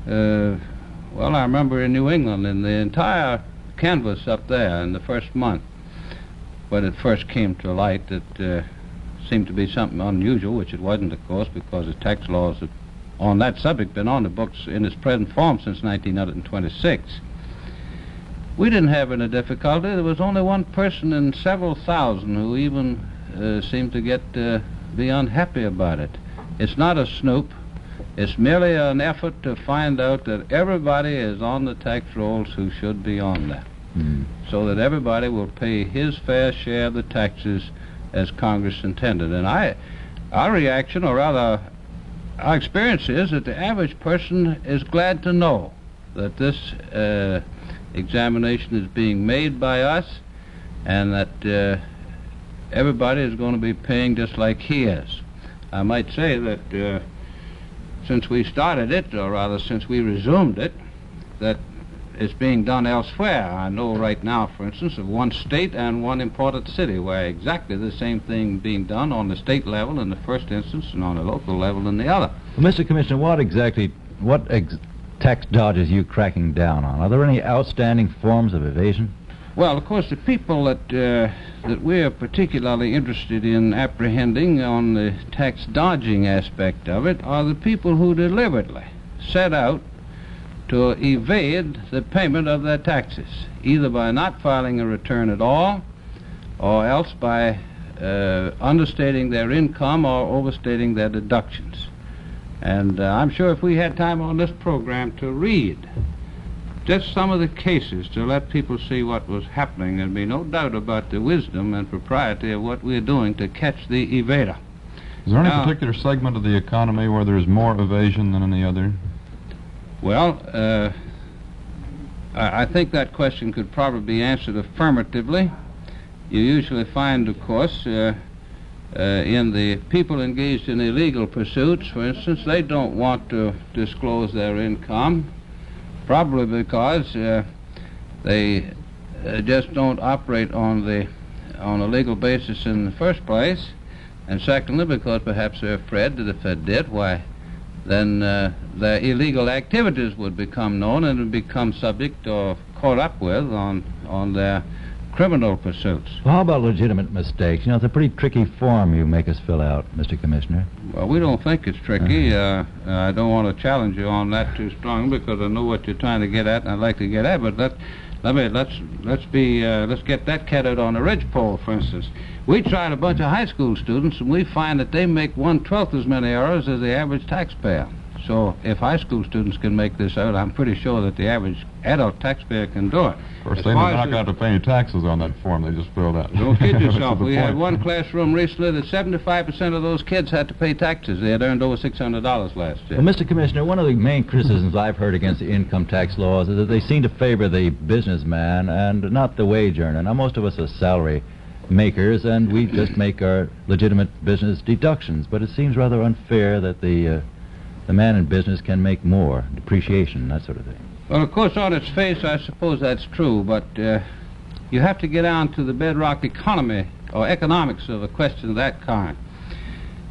well, I remember in New England, in the entire canvas up there in the first month, when it first came to light, that seemed to be something unusual, which it wasn't, of course, because the tax laws have, on that subject, been on the books in its present form since 1926. We didn't have any difficulty. There was only one person in several thousand who even seemed to be unhappy about it. It's not a snoop. It's merely an effort to find out that everybody is on the tax rolls who should be on there, so that everybody will pay his fair share of the taxes as Congress intended. And our reaction, or rather our experience, is that the average person is glad to know that this examination is being made by us, and that everybody is going to be paying just like he is. I might say that since we started it, or rather since we resumed it, that it's being done elsewhere. I know right now, for instance, of one state and one important city where exactly the same thing being done on the state level in the first instance and on the local level in the other. Well, Mr. Commissioner, what tax dodges are you cracking down on? Are there any outstanding forms of evasion? Well, of course, the people that we're particularly interested in apprehending on the tax dodging aspect of it are the people who deliberately set out to evade the payment of their taxes, either by not filing a return at all, or else by understating their income or overstating their deductions. And I'm sure if we had time on this program to read just some of the cases to let people see what was happening, there'd be no doubt about the wisdom and propriety of what we're doing to catch the evader. Is there any particular segment of the economy where there's more evasion than any other? Well, I think that question could probably be answered affirmatively. You usually find, of course, in the people engaged in illegal pursuits, for instance, they don't want to disclose their income, probably because they just don't operate on a legal basis in the first place, and secondly, because perhaps they're afraid that if they did, why, then their illegal activities would become known and would become subject or caught up with on their criminal pursuits. Well, how about legitimate mistakes? You know, it's a pretty tricky form you make us fill out, Mr. Commissioner. Well, we don't think it's tricky. I don't want to challenge you on that too strongly because I know what you're trying to get at, and I'd like to get at. But let's get that cat out on a ridgepole, for instance. We tried a bunch of high school students, and we find that they make 1/12 as many errors as the average taxpayer. So if high school students can make this out, I'm pretty sure that the average adult taxpayer can do it. Of course, they're not going to have to pay any taxes on that form they just filled out. Don't kid yourself. We had one classroom recently that 75% of those kids had to pay taxes. They had earned over $600 last year. Well, Mr. Commissioner, one of the main criticisms I've heard against the income tax laws is that they seem to favor the businessman and not the wage earner. Now, most of us are salary makers, and we just make our legitimate business deductions, but it seems rather unfair that the man in business can make more, depreciation, that sort of thing. Well, of course, on its face, I suppose that's true, but you have to get down to the bedrock economy or economics of a question of that kind.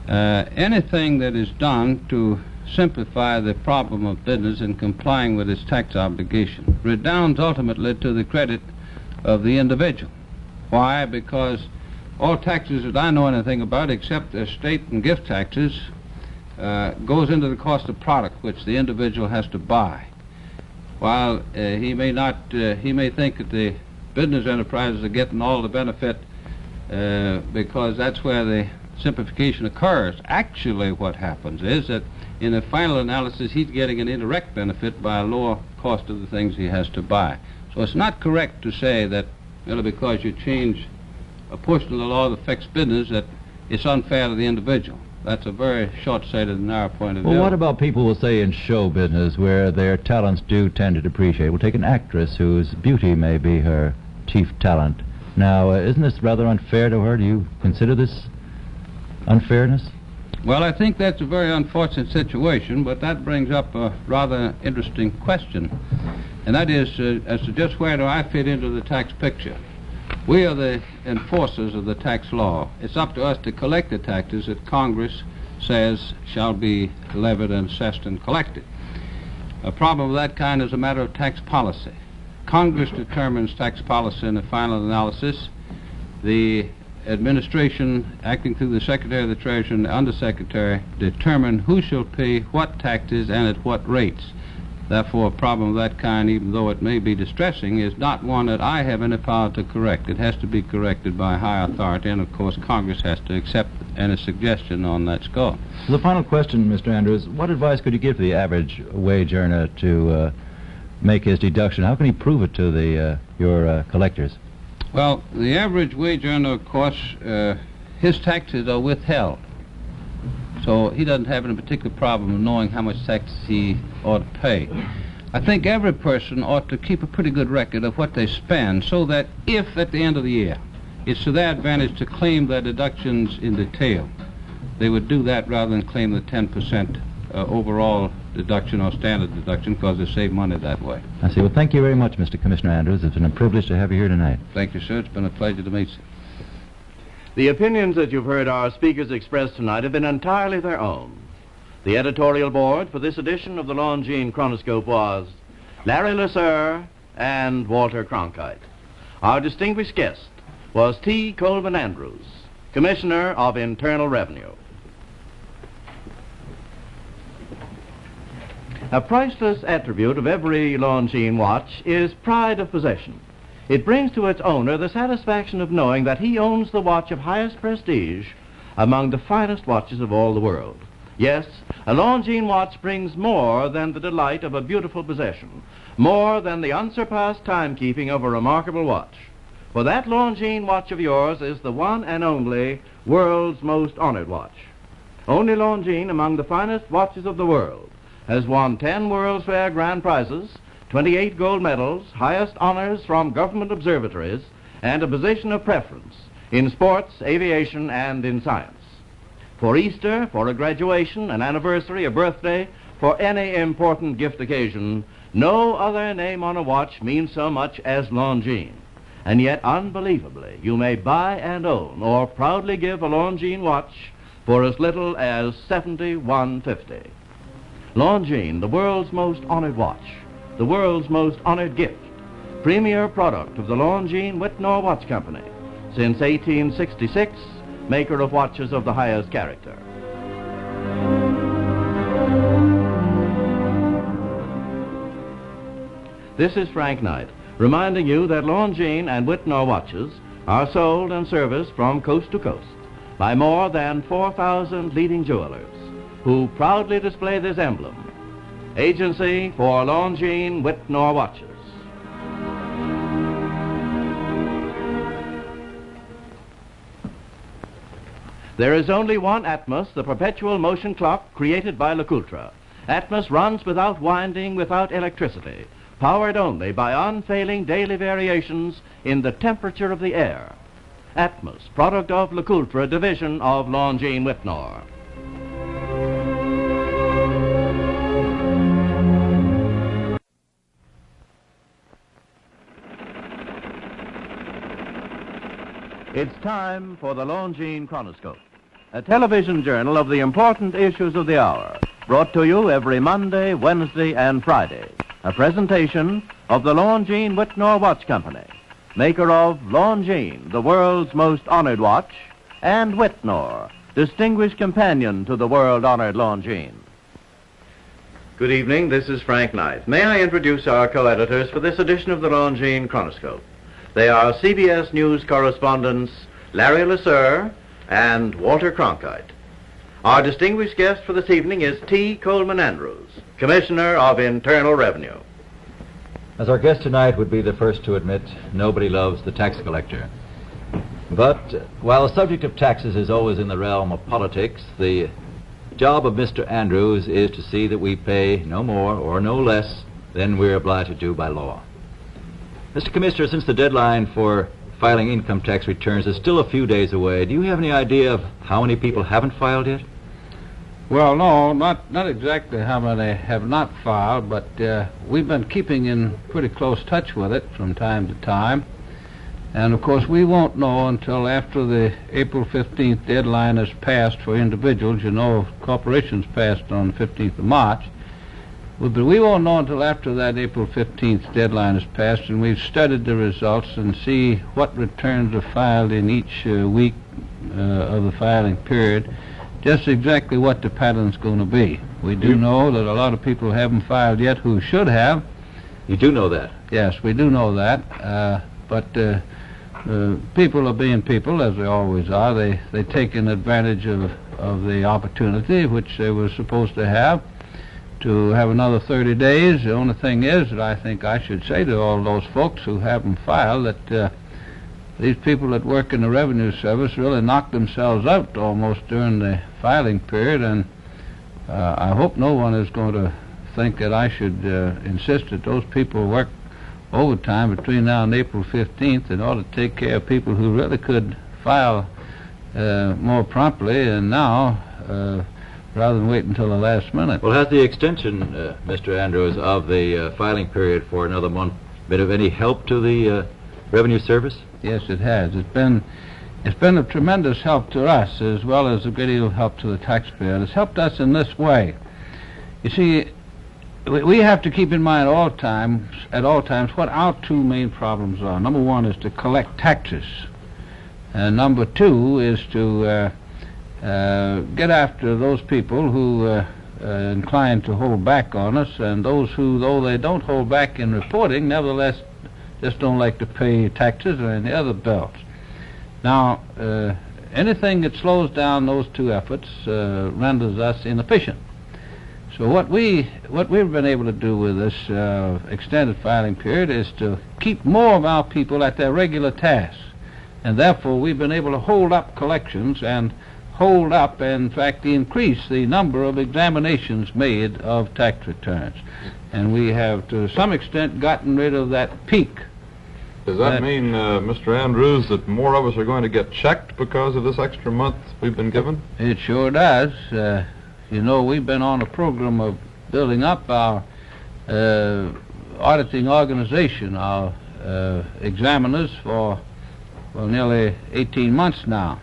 Anything that is done to simplify the problem of business in complying with its tax obligation redounds ultimately to the credit of the individual. Why? Because all taxes that I know anything about, except estate and gift taxes, goes into the cost of product which the individual has to buy. While he may think that the business enterprises are getting all the benefit because that's where the simplification occurs. Actually, what happens is that in the final analysis, he's getting an indirect benefit by a lower cost of the things he has to buy. So it's not correct to say that merely because you change a portion of the law that affects business that it's unfair to the individual. That's a very short-sighted and narrow point of view. Well, what about people who say in show business where their talents do tend to depreciate? We'll take an actress whose beauty may be her chief talent. Now, isn't this rather unfair to her? Do you consider this unfairness? Well, I think that's a very unfortunate situation, but that brings up a rather interesting question, and that is as to just where do I fit into the tax picture. We are the enforcers of the tax law. It's up to us to collect the taxes that Congress says shall be levied and assessed and collected. A problem of that kind is a matter of tax policy. Congress determines tax policy in the final analysis. The administration, acting through the Secretary of the Treasury and the Undersecretary, determine who shall pay what taxes and at what rates. Therefore, a problem of that kind, even though it may be distressing, is not one that I have any power to correct. It has to be corrected by high authority, and of course Congress has to accept any suggestion on that score. The final question, Mr. Andrews, what advice could you give to the average wage earner to make his deduction? How can he prove it to your collectors? Well, the average wage earner, of course, his taxes are withheld. So he doesn't have any particular problem of knowing how much tax he ought to pay. I think every person ought to keep a pretty good record of what they spend so that if at the end of the year it's to their advantage to claim their deductions in detail, they would do that rather than claim the 10% overall deduction or standard deduction, because they save money that way. I see. Well, thank you very much, Mr. Commissioner Andrews. It's been a privilege to have you here tonight. Thank you, sir. It's been a pleasure to meet you. The opinions that you've heard our speakers express tonight have been entirely their own. The editorial board for this edition of the Longines Chronoscope was Larry Lasser and Walter Cronkite. Our distinguished guest was T. Coleman Andrews, Commissioner of Internal Revenue. A priceless attribute of every Longines watch is pride of possession. It brings to its owner the satisfaction of knowing that he owns the watch of highest prestige among the finest watches of all the world. Yes, a Longines watch brings more than the delight of a beautiful possession, more than the unsurpassed timekeeping of a remarkable watch. For that Longines watch of yours is the one and only world's most honored watch. Only Longines, among the finest watches of the world, has won 10 World's Fair grand prizes, 28 gold medals, highest honors from government observatories, and a position of preference in sports, aviation, and in science. For Easter, for a graduation, an anniversary, a birthday, for any important gift occasion, no other name on a watch means so much as Longines. And yet, unbelievably, you may buy and own or proudly give a Longines watch for as little as $71.50. Longines, the world's most honored watch, the world's most honored gift, premier product of the Longines Wittnauer Watch Company, since 1866, maker of watches of the highest character. This is Frank Knight, reminding you that Longines and Wittnauer watches are sold and serviced from coast to coast by more than 4,000 leading jewelers, who proudly display this emblem, Agency for Longines Wittnauer Watches. There is only one Atmos, the perpetual motion clock created by LeCoultre. Atmos runs without winding, without electricity, powered only by unfailing daily variations in the temperature of the air. Atmos, product of LeCoultre, division of Longines Wittnauer. It's time for the Longines Chronoscope, a television journal of the important issues of the hour, brought to you every Monday, Wednesday, and Friday. A presentation of the Longines Wittnauer Watch Company, maker of Longines, the world's most honored watch, and Wittnauer, distinguished companion to the world-honored Longines. Good evening, this is Frank Knight. May I introduce our co-editors for this edition of the Longines Chronoscope? They are CBS News correspondents Larry Lasser and Walter Cronkite. Our distinguished guest for this evening is T. Coleman Andrews, Commissioner of Internal Revenue. As our guest tonight would be the first to admit, nobody loves the tax collector. But while the subject of taxes is always in the realm of politics, the job of Mr. Andrews is to see that we pay no more or no less than we're obliged to do by law. Mr. Commissioner, since the deadline for filing income tax returns is still a few days away, do you have any idea of how many people haven't filed yet? Well, no, not exactly how many have not filed, but we've been keeping in pretty close touch with it from time to time. And of course, we won't know until after the April 15th deadline is passed for individuals. You know, corporations passed on the 15th of March. But we won't know until after that April 15th deadline is passed, and we've studied the results and see what returns are filed in each week of the filing period, just exactly what the pattern's going to be. We do know that a lot of people haven't filed yet who should have. You do know that? Yes, we do know that. But people are being people, as they always are. They taken advantage of the opportunity which they were supposed to have another 30 days. The only thing is that I think I should say to all those folks who haven't filed that these people that work in the Revenue Service really knocked themselves out almost during the filing period, and I hope no one is going to think that I should insist that those people work overtime between now and April 15th in order to take care of people who really could file more promptly, and now rather than wait until the last minute. Well, has the extension, Mr. Andrews, of the filing period for another month been of any help to the Revenue Service? Yes, it has. It's been a tremendous help to us, as well as a great deal of help to the taxpayer. It's helped us in this way. You see, we have to keep in mind at all times what our two main problems are. Number one is to collect taxes. Number two is to get after those people who are inclined to hold back on us, and those who, though they don't hold back in reporting, nevertheless just don't like to pay taxes or any other bills. Now, anything that slows down those two efforts renders us inefficient. So what we've been able to do with this extended filing period is to keep more of our people at their regular tasks, and therefore we've been able to hold up collections and hold up, in fact, increase the number of examinations made of tax returns. And we have, to some extent, gotten rid of that peak. Does that mean, Mr. Andrews, that more of us are going to get checked because of this extra month we've been given? It sure does. You know, we've been on a program of building up our auditing organization, our examiners, for nearly 18 months now.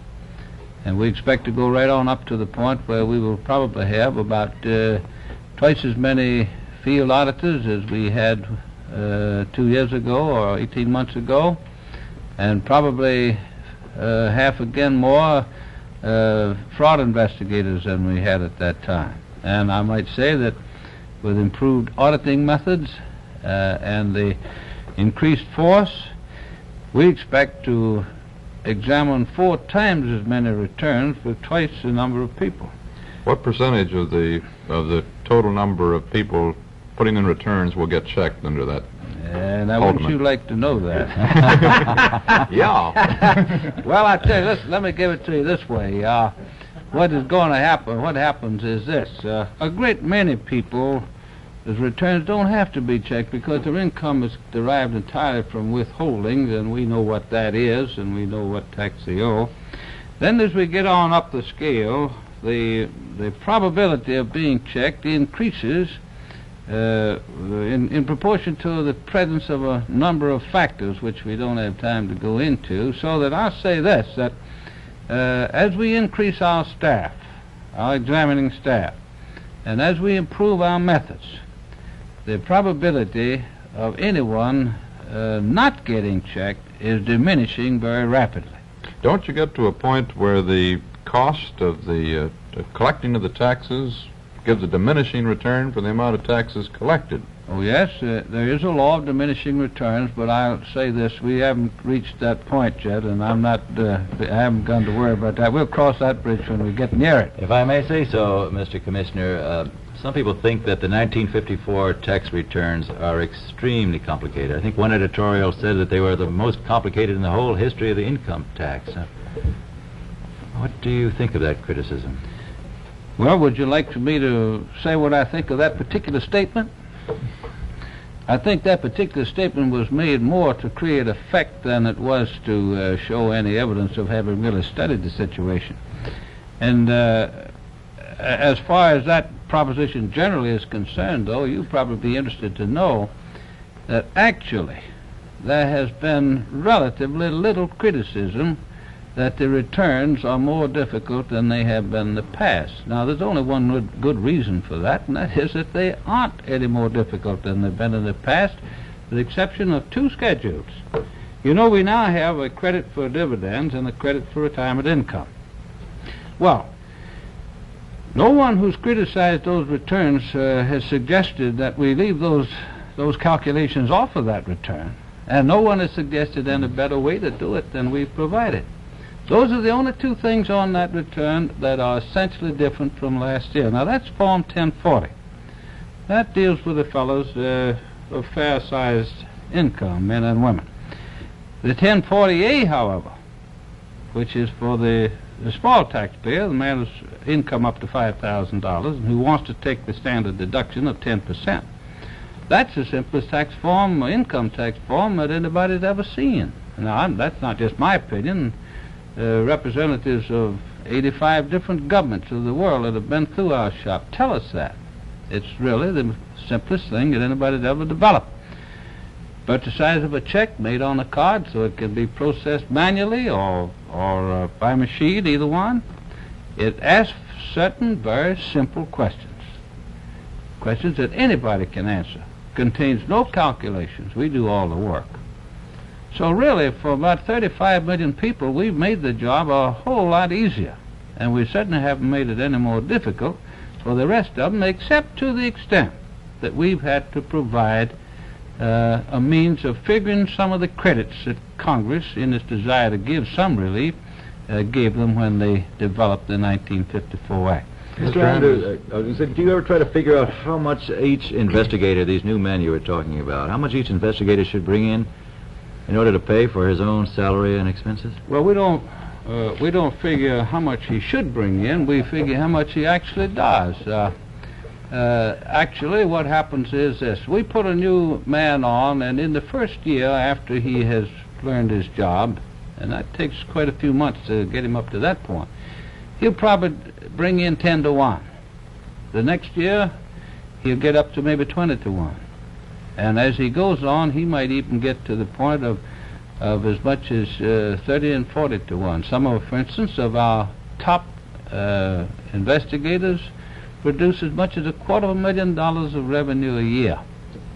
And we expect to go right on up to the point where we will probably have about twice as many field auditors as we had 2 years ago or 18 months ago, and probably half again more fraud investigators than we had at that time. And I might say that with improved auditing methods and the increased force, we expect to examine 4 times as many returns with twice the number of people. What percentage of the total number of people putting in returns will get checked under that? And I wouldn't you like to know that? Yeah. Well, I tell you, let me give it to you this way. What is going to happen, what happens is this. A great many people, whose returns don't have to be checked because their income is derived entirely from withholdings, and we know what that is, and we know what tax they owe. Then as we get on up the scale, the probability of being checked increases in proportion to the presence of a number of factors which we don't have time to go into, so that I'll say this, that as we increase our staff, our examining staff, and as we improve our methods, the probability of anyone not getting checked is diminishing very rapidly. Don't you get to a point where the cost of the collecting of the taxes gives a diminishing return for the amount of taxes collected? Oh yes, there is a law of diminishing returns, but I'll say this, we haven't reached that point yet, and I haven't begun to worry about that. We'll cross that bridge when we get near it. If I may say so, Mr. Commissioner, some people think that the 1954 tax returns are extremely complicated. I think one editorial said that they were the most complicated in the whole history of the income tax. What do you think of that criticism? Well, would you like for me to say what I think of that particular statement? I think that particular statement was made more to create effect than it was to show any evidence of having really studied the situation. And as far as that proposition generally is concerned, though, you'd probably be interested to know that actually there has been relatively little criticism that the returns are more difficult than they have been in the past. Now, there's only one good reason for that, and that is that they aren't any more difficult than they've been in the past, with the exception of 2 schedules. You know, we now have a credit for dividends and a credit for retirement income. Well, no one who's criticized those returns has suggested that we leave those calculations off of that return, and no one has suggested any better way to do it than we've provided. Those are the only 2 things on that return that are essentially different from last year. Now, that's Form 1040. That deals with the fellows of fair-sized income, men and women. The 1040A, however, which is for the small taxpayer, the man whose income up to $5,000 and who wants to take the standard deduction of 10%, that's the simplest tax form, income tax form, that anybody's ever seen. Now, that's not just my opinion. Representatives of 85 different governments of the world that have been through our shop tell us that. It's really the simplest thing that anybody's ever developed. But the size of a check made on a card so it can be processed manually or by machine, either one. It asks certain very simple questions. Questions that anybody can answer. Contains no calculations. We do all the work. So really, for about 35 million people, we've made the job a whole lot easier. And we certainly haven't made it any more difficult for the rest of them, except to the extent that we've had to provide a means of figuring some of the credits that Congress, in its desire to give some relief, gave them when they developed the 1954 Act. Mr. Andrews, do you ever try to figure out how much each investigator, these new men you were talking about, how much each investigator should bring in order to pay for his own salary and expenses? Well, we don't figure how much he should bring in. We figure how much he actually does. Actually, what happens is this. We put a new man on, and in the first year after he has learned his job, and that takes quite a few months to get him up to that point, he'll probably bring in 10 to 1. The next year, he'll get up to maybe 20 to 1. And as he goes on, he might even get to the point of as much as 30 and 40 to 1. Some of, for instance, of our top investigators produce as much as $250,000 of revenue a year,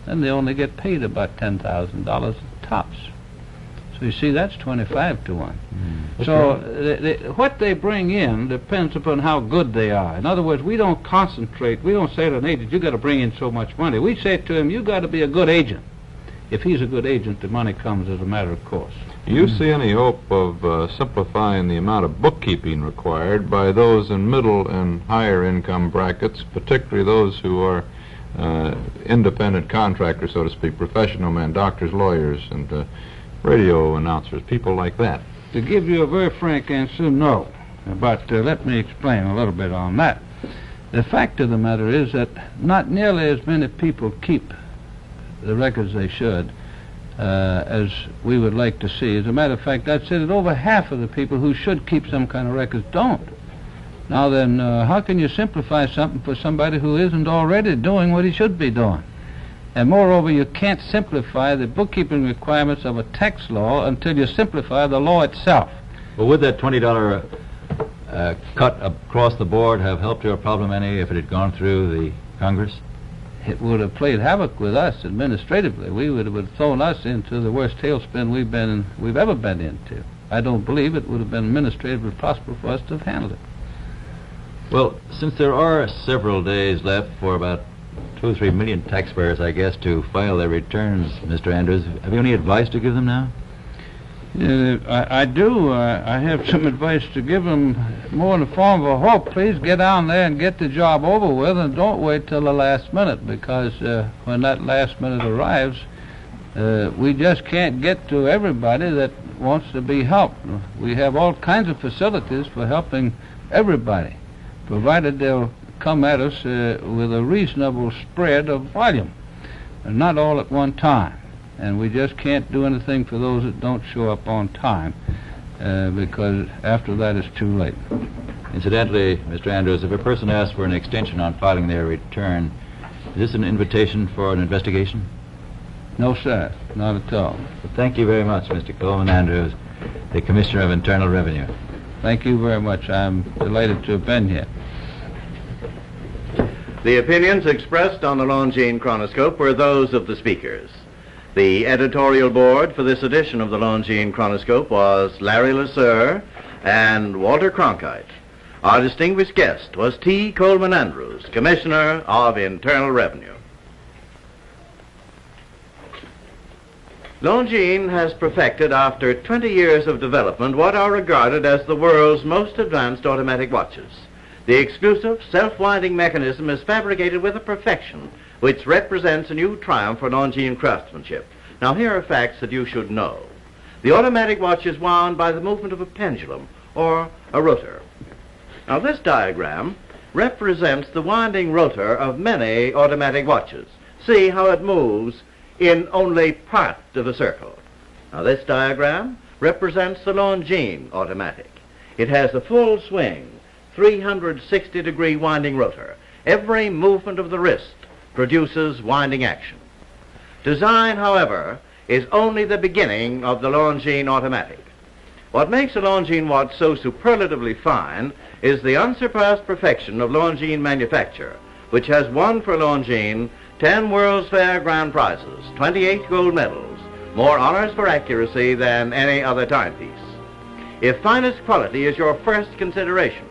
and they only get paid about $10,000 tops. So you see, that's 25 to 1. So what they bring in depends upon how good they are. In other words, we don't concentrate. We don't say to an agent, you got to bring in so much money. We say to him, you got to be a good agent. If he's a good agent, the money comes as a matter of course. Do you see any hope of simplifying the amount of bookkeeping required by those in middle and higher income brackets, particularly those who are independent contractors, so to speak, professional men, doctors, lawyers, and radio announcers, people like that? To give you a very frank answer, no. But let me explain a little bit on that. The fact of the matter is that not nearly as many people keep the records they should as we would like to see. As a matter of fact, I'd say that over half of the people who should keep some kind of records don't. Now then, how can you simplify something for somebody who isn't already doing what he should be doing? And moreover, you can't simplify the bookkeeping requirements of a tax law until you simplify the law itself. Well, would that $20 cut across the board have helped your problem any if it had gone through the Congress? It would have played havoc with us administratively. We would have thrown us into the worst tailspin we've ever been into. I don't believe it would have been administratively possible for us to have handled it. Well, since there are several days left for about 2 or 3 million taxpayers, I guess, to file their returns, Mr. Andrews, have you any advice to give them now? I do. I have some advice to give them, more in the form of a hope. Please get down there and get the job over with, and don't wait till the last minute, because when that last minute arrives, we just can't get to everybody that wants to be helped. We have all kinds of facilities for helping everybody, provided they'll come at us with a reasonable spread of volume, and not all at one time. And we just can't do anything for those that don't show up on time, because after that it's too late. Incidentally, Mr. Andrews, if a person asks for an extension on filing their return, is this an invitation for an investigation? No, sir, not at all. Well, thank you very much, Mr. Coleman Andrews, the Commissioner of Internal Revenue. Thank you very much. I'm delighted to have been here. The opinions expressed on the Longines Chronoscope were those of the speakers. The editorial board for this edition of the Longines Chronoscope was Larry LeSueur and Walter Cronkite. Our distinguished guest was T. Coleman Andrews, Commissioner of Internal Revenue. Longines has perfected, after 20 years of development, what are regarded as the world's most advanced automatic watches. The exclusive self-winding mechanism is fabricated with a perfection which represents a new triumph for Longines craftsmanship. Now, here are facts that you should know. The automatic watch is wound by the movement of a pendulum, or a rotor. Now, this diagram represents the winding rotor of many automatic watches. See how it moves in only part of a circle. Now, this diagram represents the Longines automatic. It has a full swing, 360-degree winding rotor. Every movement of the wrist produces winding action. Design, however, is only the beginning of the Longines automatic. What makes a Longines watch so superlatively fine is the unsurpassed perfection of Longines manufacture, which has won for Longines 10 World's Fair grand prizes, 28 gold medals, more honors for accuracy than any other timepiece. If finest quality is your first consideration,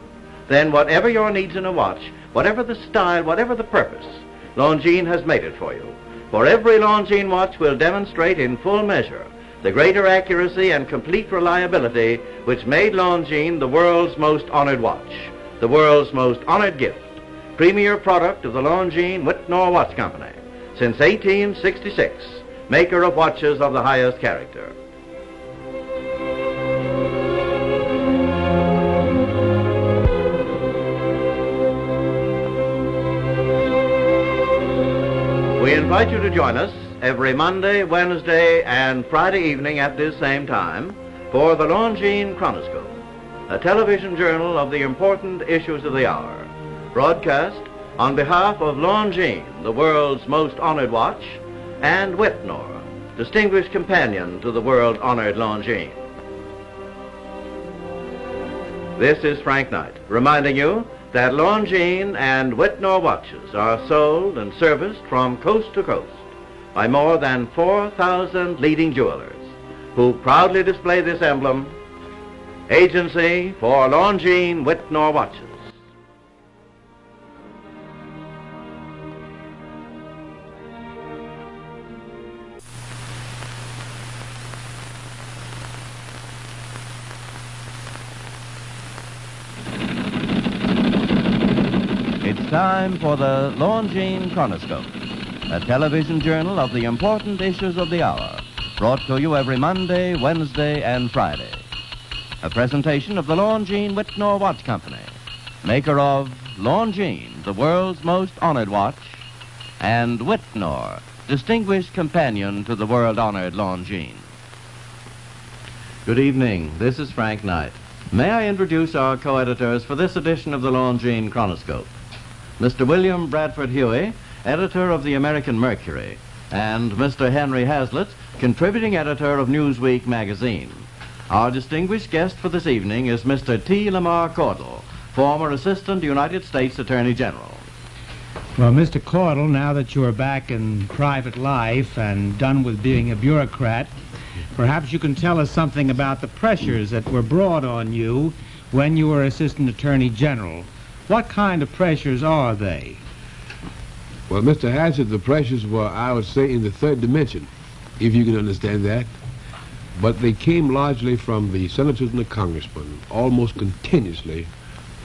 then whatever your needs in a watch, whatever the style, whatever the purpose, Longines has made it for you. For every Longines watch will demonstrate in full measure the greater accuracy and complete reliability which made Longines the world's most honored watch, the world's most honored gift, premier product of the Longines Whitnor Watch Company, since 1866, maker of watches of the highest character. We invite you to join us every Monday, Wednesday, and Friday evening at this same time for the Longines Chronoscope, a television journal of the important issues of the hour, broadcast on behalf of Longines, the world's most honored watch, and Whitnor, distinguished companion to the world-honored Longines. This is Frank Knight, reminding you that Longines and Whitnor watches are sold and serviced from coast to coast by more than 4,000 leading jewelers who proudly display this emblem, Agency for Longines Whitnor Watches. It's time for the Longines Chronoscope, a television journal of the important issues of the hour, brought to you every Monday, Wednesday, and Friday. A presentation of the Longines Whitnor Watch Company, maker of Longines, the world's most honored watch, and Whitnor, distinguished companion to the world-honored Longines. Good evening. This is Frank Knight. May I introduce our co-editors for this edition of the Longines Chronoscope? Mr. William Bradford Huey, editor of the American Mercury, and Mr. Henry Hazlitt, contributing editor of Newsweek magazine. Our distinguished guest for this evening is Mr. T. Lamar Caudle, former Assistant United States Attorney General. Well, Mr. Caudle, now that you are back in private life and done with being a bureaucrat, perhaps you can tell us something about the pressures that were brought on you when you were Assistant Attorney General. What kind of pressures are they? Well, Mr. Hazlitt, the pressures were, I would say, in the third dimension, if you can understand that. But they came largely from the senators and the congressmen, almost continuously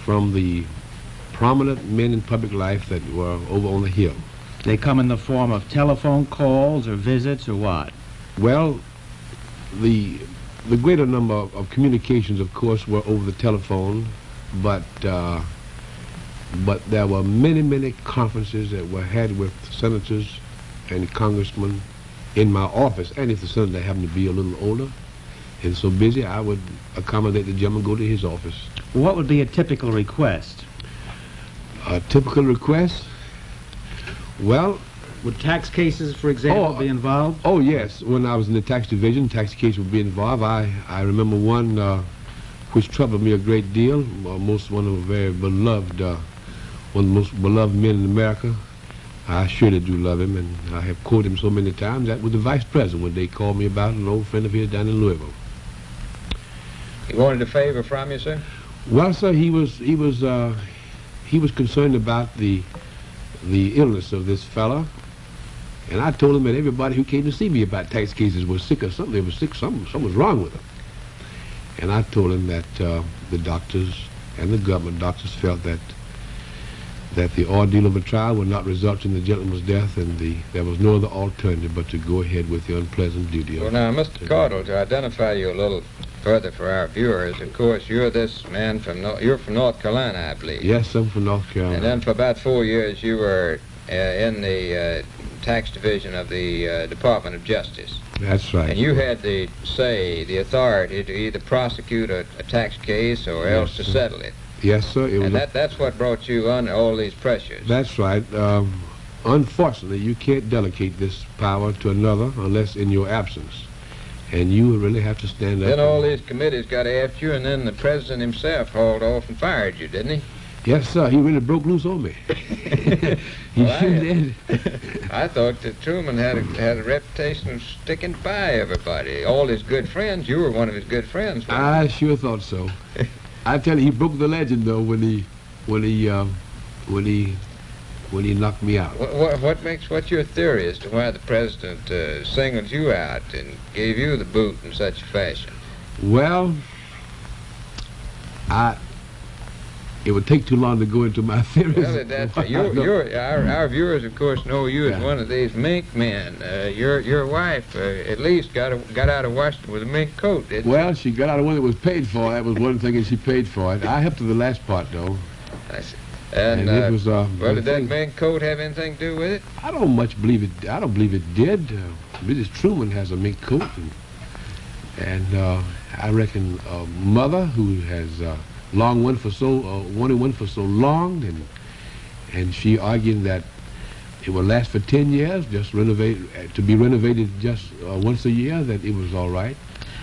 from the prominent men in public life that were over on the Hill. They come in the form of telephone calls or visits or what? Well, the greater number of communications, of course, were over the telephone, but there were many conferences that were had with senators and congressmen in my office, and if the senator happened to be a little older and so busy, I would accommodate the gentleman, go to his office. What would be a typical request? A typical request? Well... Would tax cases, for example, be involved? Oh, yes. When I was in the tax division, tax case would be involved. I remember one which troubled me a great deal. One of the very beloved, one of the most beloved men in America. I surely do love him, and I have quoted him so many times. That was the vice president when they called me about an old friend of his down in Louisville. He wanted a favor from you, sir? Well, sir, he was concerned about the illness of this fella. And I told him that everybody who came to see me about tax cases was sick or something. They were sick, something was wrong with them. And I told him that the doctors and the government doctors felt that the ordeal of a trial would not result in the gentleman's death, and there was no other alternative but to go ahead with the unpleasant duty. Well, now, Mr. Caudle, to identify you a little further for our viewers, of course, you're this man you're from North Carolina, I believe. Yes, I'm from North Carolina. And then for about 4 years you were in the tax division of the Department of Justice. That's right. And you had the authority to either prosecute a tax case or else to settle it. Yes, sir. And that's what brought you under all these pressures. That's right. Unfortunately, you can't delegate this power to another unless in your absence. And you really have to stand up. Then all these committees got after you, and then the president himself hauled off and fired you, didn't he? Yes, sir. He really broke loose on me. He sure did. I thought that Truman had a reputation of sticking by everybody. All his good friends. You were one of his good friends. I sure thought so. I tell you, he broke the legend though when he knocked me out. What's your theory as to why the president singled you out and gave you the boot in such a fashion? Well, it would take too long to go into my theories. Well, our viewers, of course, know you as one of these mink men. Your wife at least got out of Washington with a mink coat, didn't she? Well, she got out of one that was paid for. That was one thing, and she paid for it. I helped her the last part, though. I see. And it was, well, did that mink coat have anything to do with it? I don't believe it did. Mrs. Truman has a mink coat, and I reckon Mother, who has wanted one for so long, and she argued that it would last for 10 years, to be renovated just once a year, that it was all right.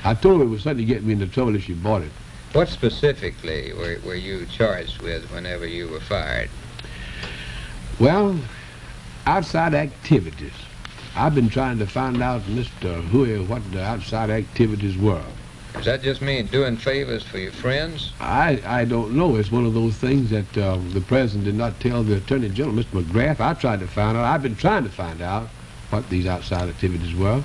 I told her it was something to get me into trouble if she bought it. What specifically were you charged with whenever you were fired? Well, outside activities. I've been trying to find out, Mr. Huey, what the outside activities were. Does that just mean doing favors for your friends? I don't know. It's one of those things that the president did not tell the Attorney General, Mr. McGrath. I tried to find out. I've been trying to find out what these outside activities were.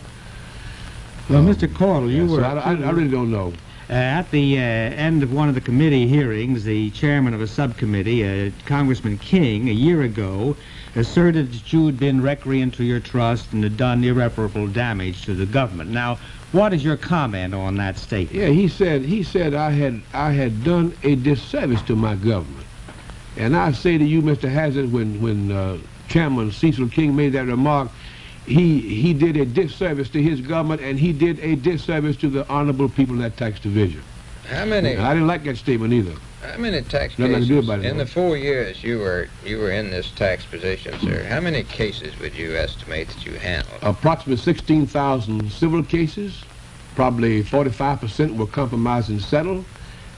Well, Mr. Caudle, you were... So I really don't know. At the end of one of the committee hearings, the chairman of a subcommittee, Congressman King, a year ago, asserted that you had been recreant to your trust and had done irreparable damage to the government. Now, what is your comment on that statement? Yeah, he said I had done a disservice to my government. And I say to you, Mr. Hazard, when Chairman Cecil King made that remark, he did a disservice to his government, and he did a disservice to the honorable people in that tax division. How many? I didn't like that statement either. How many tax Nothing cases to do about it, in the 4 years you were in this tax position, sir? How many cases would you estimate that you handled? Approximately 16,000 civil cases. Probably 45% were compromised and settled,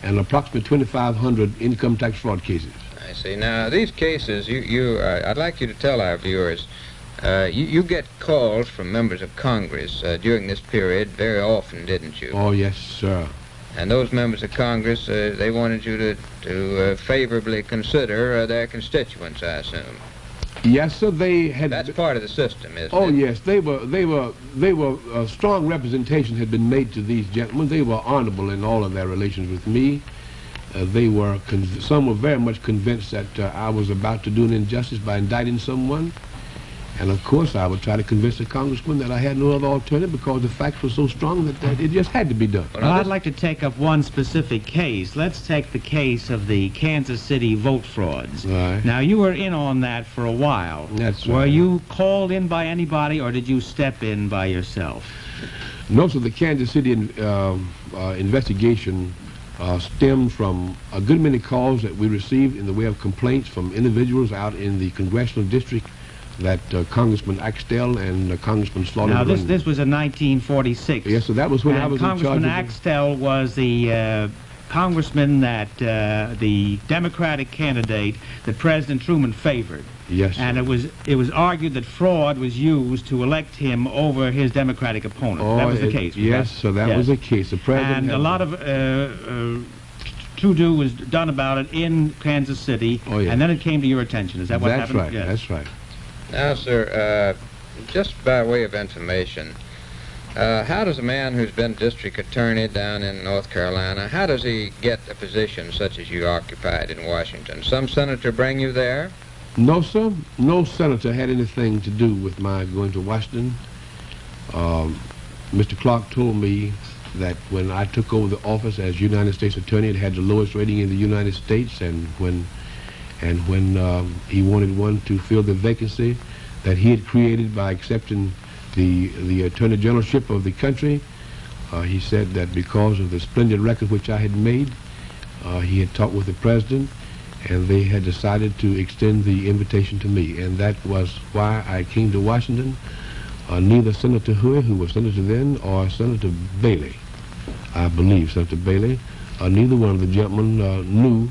and approximately 2,500 income tax fraud cases. I see. Now, these cases, I'd like you to tell our viewers. You get calls from members of Congress during this period very often, didn't you? Oh, yes, sir. And those members of Congress, they wanted you to favorably consider their constituents, I assume. Yes, sir. They had. That's part of the system, isn't it? Oh, yes. They were strong representation had been made to these gentlemen. They were honorable in all of their relations with me. Some were very much convinced that I was about to do an injustice by indicting someone. And of course, I would try to convince the congressman that I had no other alternative because the facts were so strong that it just had to be done. Well, I'd like to take up one specific case. Let's take the case of the Kansas City vote frauds. Right. Now, you were in on that for a while. That's right. Were right. you called in by anybody, or did you step in by yourself? Most of the Kansas City investigation stemmed from a good many calls that we received in the way of complaints from individuals out in the congressional district that Congressman Axtell and Congressman Slaughter. Now, this was in 1946. Yes, so that was when I was Congressman in charge. Axtell was the congressman that the Democratic candidate that President Truman favored. Yes. And it was argued that fraud was used to elect him over his Democratic opponent. Oh, that was the case. Yes, so that was the case. The president and a lot of to-do was done about it in Kansas City. Oh, yes. And then it came to your attention. Is that what happened? That's right. Yes. That's right. Now, sir, just by way of information, how does a man who's been district attorney down in North Carolina, how does he get a position such as you occupied in Washington? Some senator bring you there? No, sir. No senator had anything to do with my going to Washington. Mr. Clark told me that when I took over the office as United States Attorney, it had the lowest rating in the United States, and when he wanted one to fill the vacancy that he had created by accepting the Attorney Generalship of the country. He said that because of the splendid record which I had made, he had talked with the President, and they had decided to extend the invitation to me. And that was why I came to Washington. Neither Senator Huey, who was Senator then, or Senator Bailey, I believe Senator Bailey, neither one of the gentlemen knew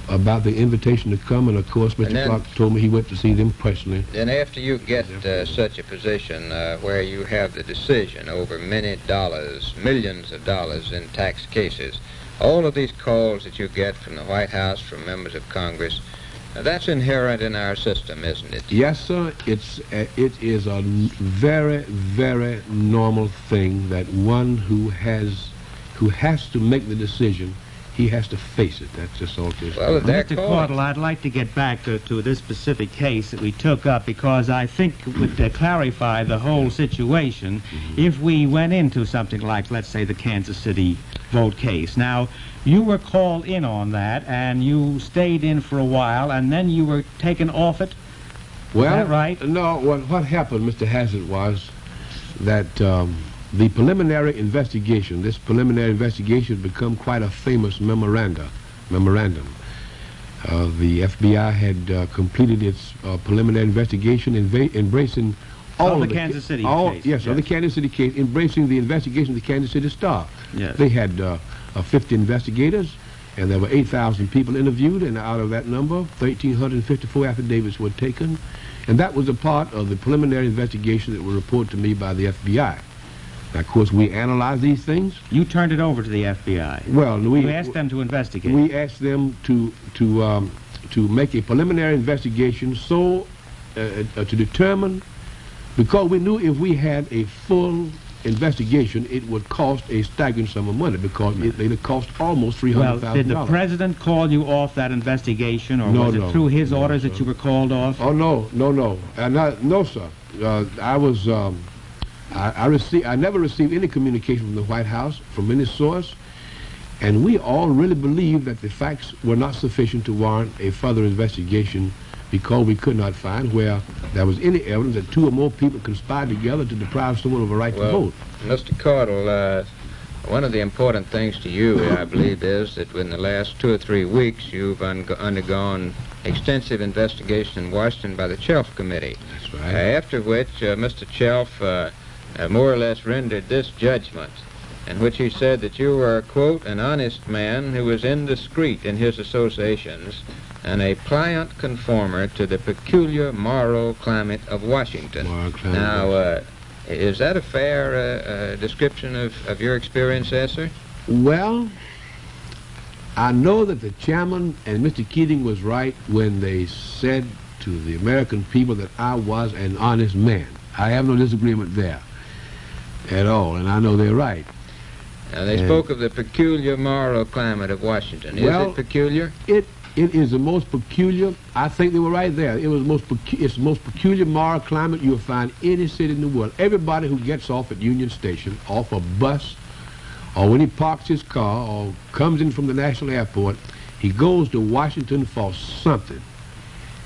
about the invitation to come, and of course Mr. Clark told me he went to see them personally. Then after you get such a position where you have the decision over many dollars, millions of dollars in tax cases, all of these calls that you get from the White House, from members of Congress, that's inherent in our system, isn't it? Yes, sir. It is a very, very normal thing that one who has to make the decision, he has to face it. That's just all it is. Well, Mr. Caudle, I'd like to get back to this specific case that we took up, because I think would clarify the whole situation if we went into something like, let's say, the Kansas City vote case. Now, you were called in on that, and you stayed in for a while, and then you were taken off it. Well, is that right? No, what happened, Mr. Hassett, was that the preliminary investigation, this preliminary investigation had become quite a famous memorandum. The FBI had completed its preliminary investigation, embracing all of the Kansas City case. Yes, of the Kansas City case, embracing the investigation of the Kansas City Star. Yes. They had 50 investigators, and there were 8,000 people interviewed, and out of that number, 1,354 affidavits were taken, and that was a part of the preliminary investigation that were reported to me by the FBI. Now, of course, we analyzed these things. You turned it over to the FBI. Well, we asked them to investigate. We asked them to make a preliminary investigation to determine, because we knew if we had a full investigation, it would cost a staggering sum of money, because it cost almost $300,000. Well, did the President call you off that investigation, or was it through his orders that you were called off? Oh, no, no, sir. I never received any communication from the White House, from any source, and we all really believed that the facts were not sufficient to warrant a further investigation, because we could not find where there was any evidence that two or more people conspired together to deprive someone of a right to vote. Mr. Caudle, one of the important things to you, I believe, is that in the last 2 or 3 weeks you've undergone extensive investigation in Washington by the Chelf Committee. That's right. After which Mr. Chelf more or less rendered this judgment, in which he said that you were, quote, an honest man who was indiscreet in his associations and a pliant conformer to the peculiar moral climate of Washington. Now, is that a fair description of your experience there, sir? Well, I know that the chairman and Mr. Keating was right when they said to the American people that I was an honest man. I have no disagreement there at all, and I know they're right. Now, they spoke of the peculiar moral climate of Washington. Is it peculiar? It is the most peculiar. I think they were right there. It's the most peculiar moral climate you'll find any city in the world. Everybody who gets off at Union Station, off a bus, or when he parks his car, or comes in from the National Airport, he goes to Washington for something,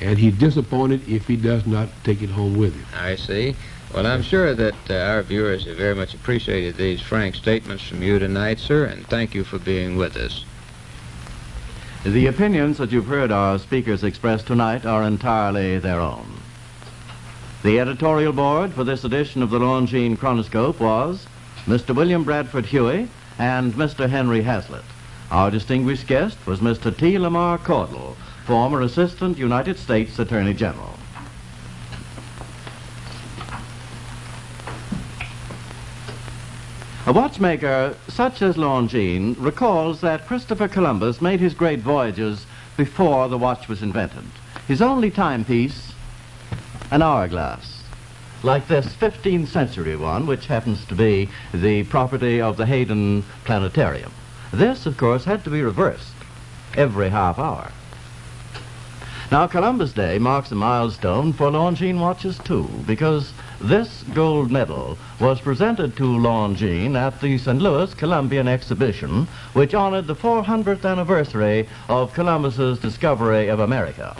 and he's disappointed if he does not take it home with him. I see. Well, I'm sure that our viewers have very much appreciated these frank statements from you tonight, sir, and thank you for being with us. The opinions that you've heard our speakers express tonight are entirely their own. The editorial board for this edition of the Longines Chronoscope was Mr. William Bradford Huey and Mr. Henry Hazlitt. Our distinguished guest was Mr. T. Lamar Caudle, former Assistant United States Attorney General. A watchmaker such as Longines recalls that Christopher Columbus made his great voyages before the watch was invented. His only timepiece, an hourglass, like this 15th century one, which happens to be the property of the Hayden Planetarium. This, of course, had to be reversed every half hour. Now, Columbus Day marks a milestone for Longines watches, too, because this gold medal was presented to Longines at the St. Louis Columbian Exhibition, which honored the 400th anniversary of Columbus's discovery of America.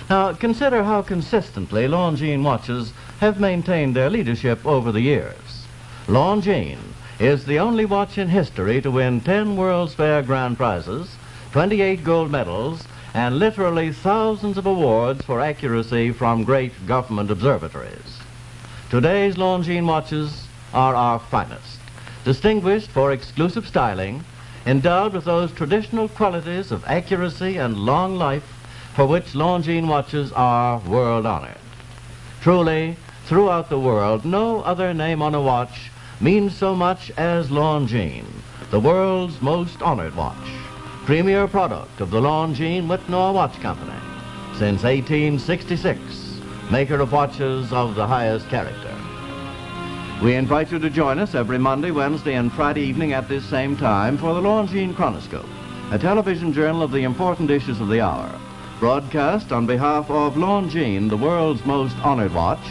Now, consider how consistently Longines watches have maintained their leadership over the years. Longines is the only watch in history to win 10 World's Fair grand prizes, 28 gold medals, and literally thousands of awards for accuracy from great government observatories. Today's Longines watches are our finest, distinguished for exclusive styling, endowed with those traditional qualities of accuracy and long life for which Longines watches are world-honored. Truly, throughout the world, no other name on a watch means so much as Longines, the world's most honored watch, premier product of the Longines Whitnall Watch Company, since 1866, maker of watches of the highest character. We invite you to join us every Monday, Wednesday, and Friday evening at this same time for the Longines Chronoscope, a television journal of the important issues of the hour, broadcast on behalf of Longines, the world's most honored watch,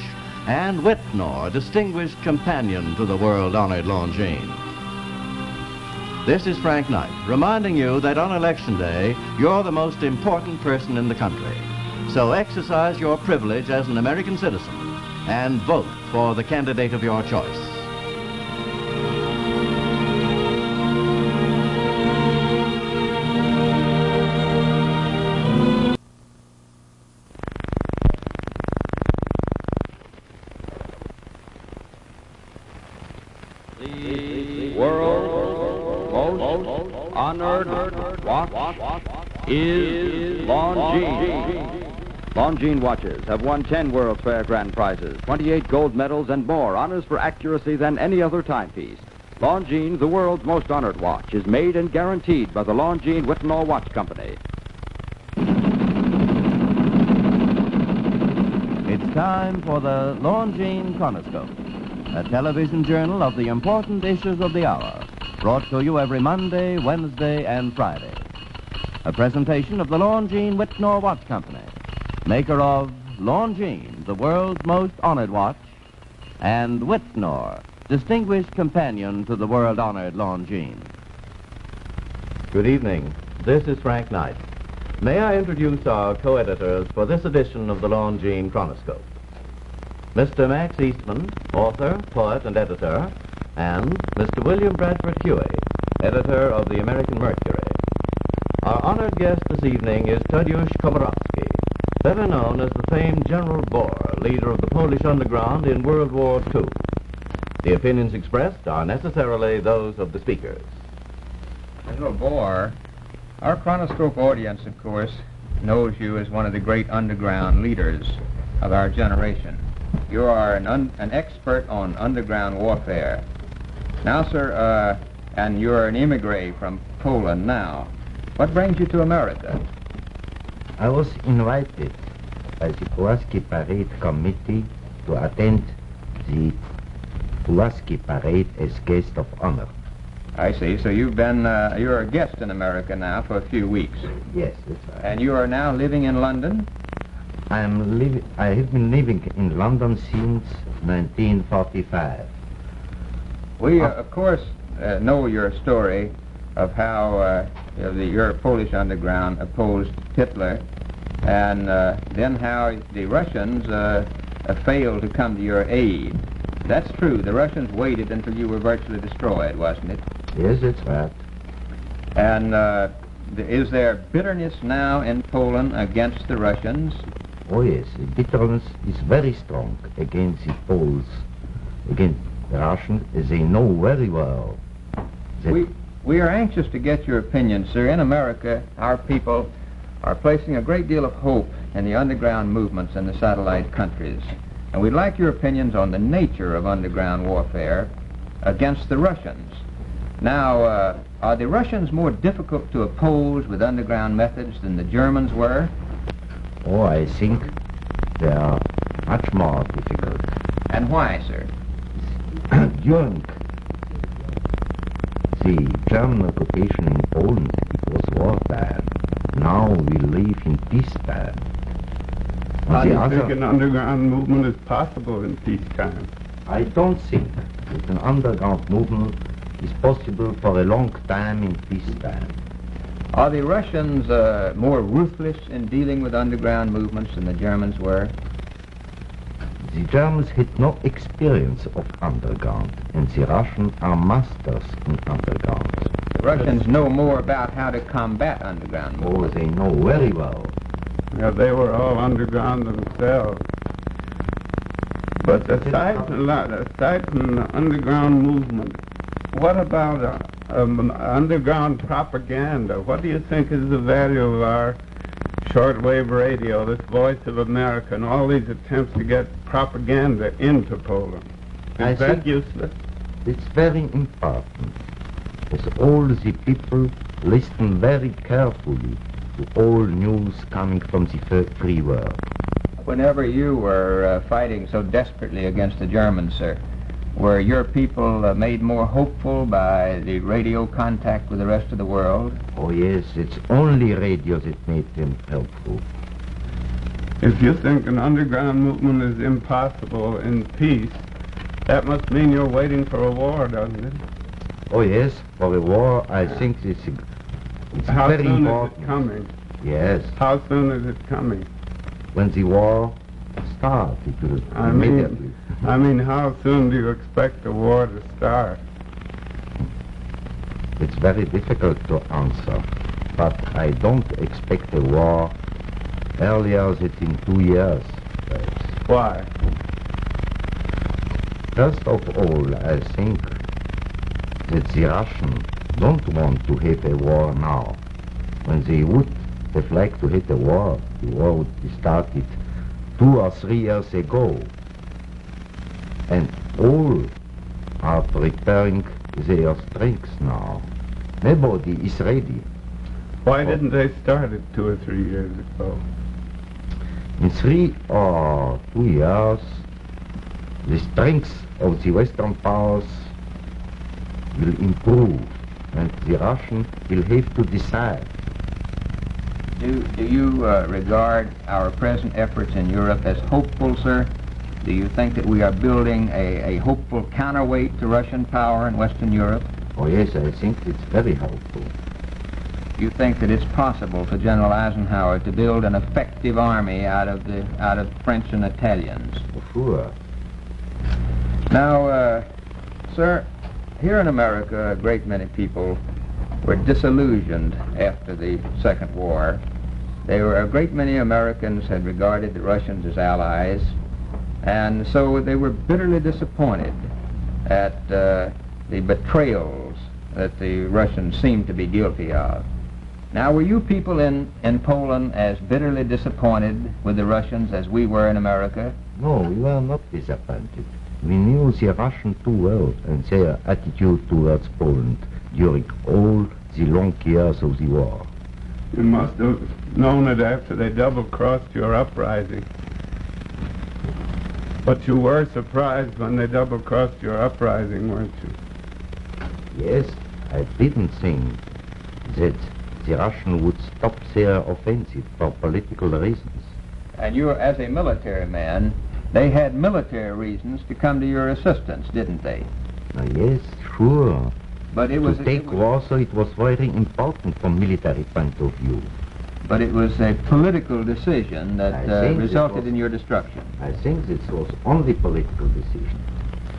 and Whitnall, distinguished companion to the world-honored Longines. This is Frank Knight, reminding you that on Election Day, you're the most important person in the country. So exercise your privilege as an American citizen and vote for the candidate of your choice. Is Longines. Longines watches have won 10 World's Fair grand prizes, 28 gold medals, and more honors for accuracy than any other timepiece. Longines, the world's most honored watch, is made and guaranteed by the Longines Whitnall Watch Company. It's time for the Longines Chronoscope, a television journal of the important issues of the hour, brought to you every Monday, Wednesday, and Friday. A presentation of the Longines Whitnall Watch Company, maker of Longines, the world's most honored watch, and Whitnall, distinguished companion to the world-honored Longines. Good evening. This is Frank Knight. May I introduce our co-editors for this edition of the Longines Chronoscope? Mr. Max Eastman, author, poet, and editor, and Mr. William Bradford Huey, editor of the American Mercury. Our honored guest this evening is Tadeusz Komorowski, better known as the famed General Boer, leader of the Polish underground in World War II. The opinions expressed are necessarily those of the speakers. General Boer, our Chronoscope audience, of course, knows you as one of the great underground leaders of our generation. You are an expert on underground warfare. Now, sir, and you're an immigrant from Poland now. What brings you to America? I was invited by the Pulaski Parade Committee to attend the Pulaski Parade as guest of honor. I see. So you've been, you're a guest in America now for a few weeks. Yes, that's right. And you are now living in London? I have been living in London since 1945. We, of course, know your story of how your Polish underground opposed Hitler, and then how the Russians failed to come to your aid. That's true. The Russians waited until you were virtually destroyed, wasn't it? Yes, that's right. And is there bitterness now in Poland against the Russians? Oh yes, the bitterness is very strong against the Poles, against the Russians, as they know very well that We are anxious to get your opinion, sir. In America, our people are placing a great deal of hope in the underground movements in the satellite countries. And we'd like your opinions on the nature of underground warfare against the Russians. Now, are the Russians more difficult to oppose with underground methods than the Germans were? Oh, I think they are much more difficult. And why, sir? During the German occupation in Poland, it was wartime. Now we live in peacetime. How do you think an underground movement is possible in peacetime? I don't think that an underground movement is possible for a long time in peacetime. Are the Russians more ruthless in dealing with underground movements than the Germans were? The Germans had no experience of underground, and the Russians are masters in underground. The Russians know more about how to combat underground movements. Oh, they know very well. Yeah, they were all underground themselves. But aside from the underground movement, what about underground propaganda? What do you think is the value of our shortwave radio, this Voice of America, and all these attempts to get propaganda into Poland? Is that useless? It's very important. As all the people listen very carefully to all news coming from the free world. Whenever you were fighting so desperately against the Germans, sir, were your people made more hopeful by the radio contact with the rest of the world? Oh yes, it's only radio that made them helpful. If you think an underground movement is impossible in peace, that must mean you're waiting for a war, doesn't it? Oh yes, for a war, I think it's How very soon important. is it coming? Yes. How soon is it coming? When the war starts, it will immediately. I mean, how soon do you expect the war to start? It's very difficult to answer, but I don't expect a war earlier than in 2 years. Perhaps. Why? First of all, I think that the Russians don't want to have a war now. When they would have liked to have a war, the war would be started 2 or 3 years ago. And all are preparing their strength now. Nobody is ready. Why didn't they start it 2 or 3 years ago? In 3 or 2 years, the strength of the Western powers will improve, and the Russians will have to decide. Do you regard our present efforts in Europe as hopeful, sir? Do you think that we are building a hopeful counterweight to Russian power in Western Europe? Oh yes, I think it's very helpful. You think that it's possible for General Eisenhower to build an effective army out of French and Italians? Sure. Now, sir, here in America, a great many people were disillusioned after the Second War. A great many Americans had regarded the Russians as allies, and so they were bitterly disappointed at the betrayals that the Russians seemed to be guilty of. Now, were you people in Poland as bitterly disappointed with the Russians as we were in America? No, we were not disappointed. We knew the Russians too well and their attitude towards Poland during all the long years of the war. You must have known it after they double-crossed your uprising. But you were surprised when they double-crossed your uprising, weren't you? Yes, I didn't think that the Russians would stop their offensive for political reasons. And you, as a military man, they had military reasons to come to your assistance, didn't they? Yes, sure. But it was to take Warsaw, it was very important from military point of view. But it was a political decision that resulted in your destruction. I think this was only political decision.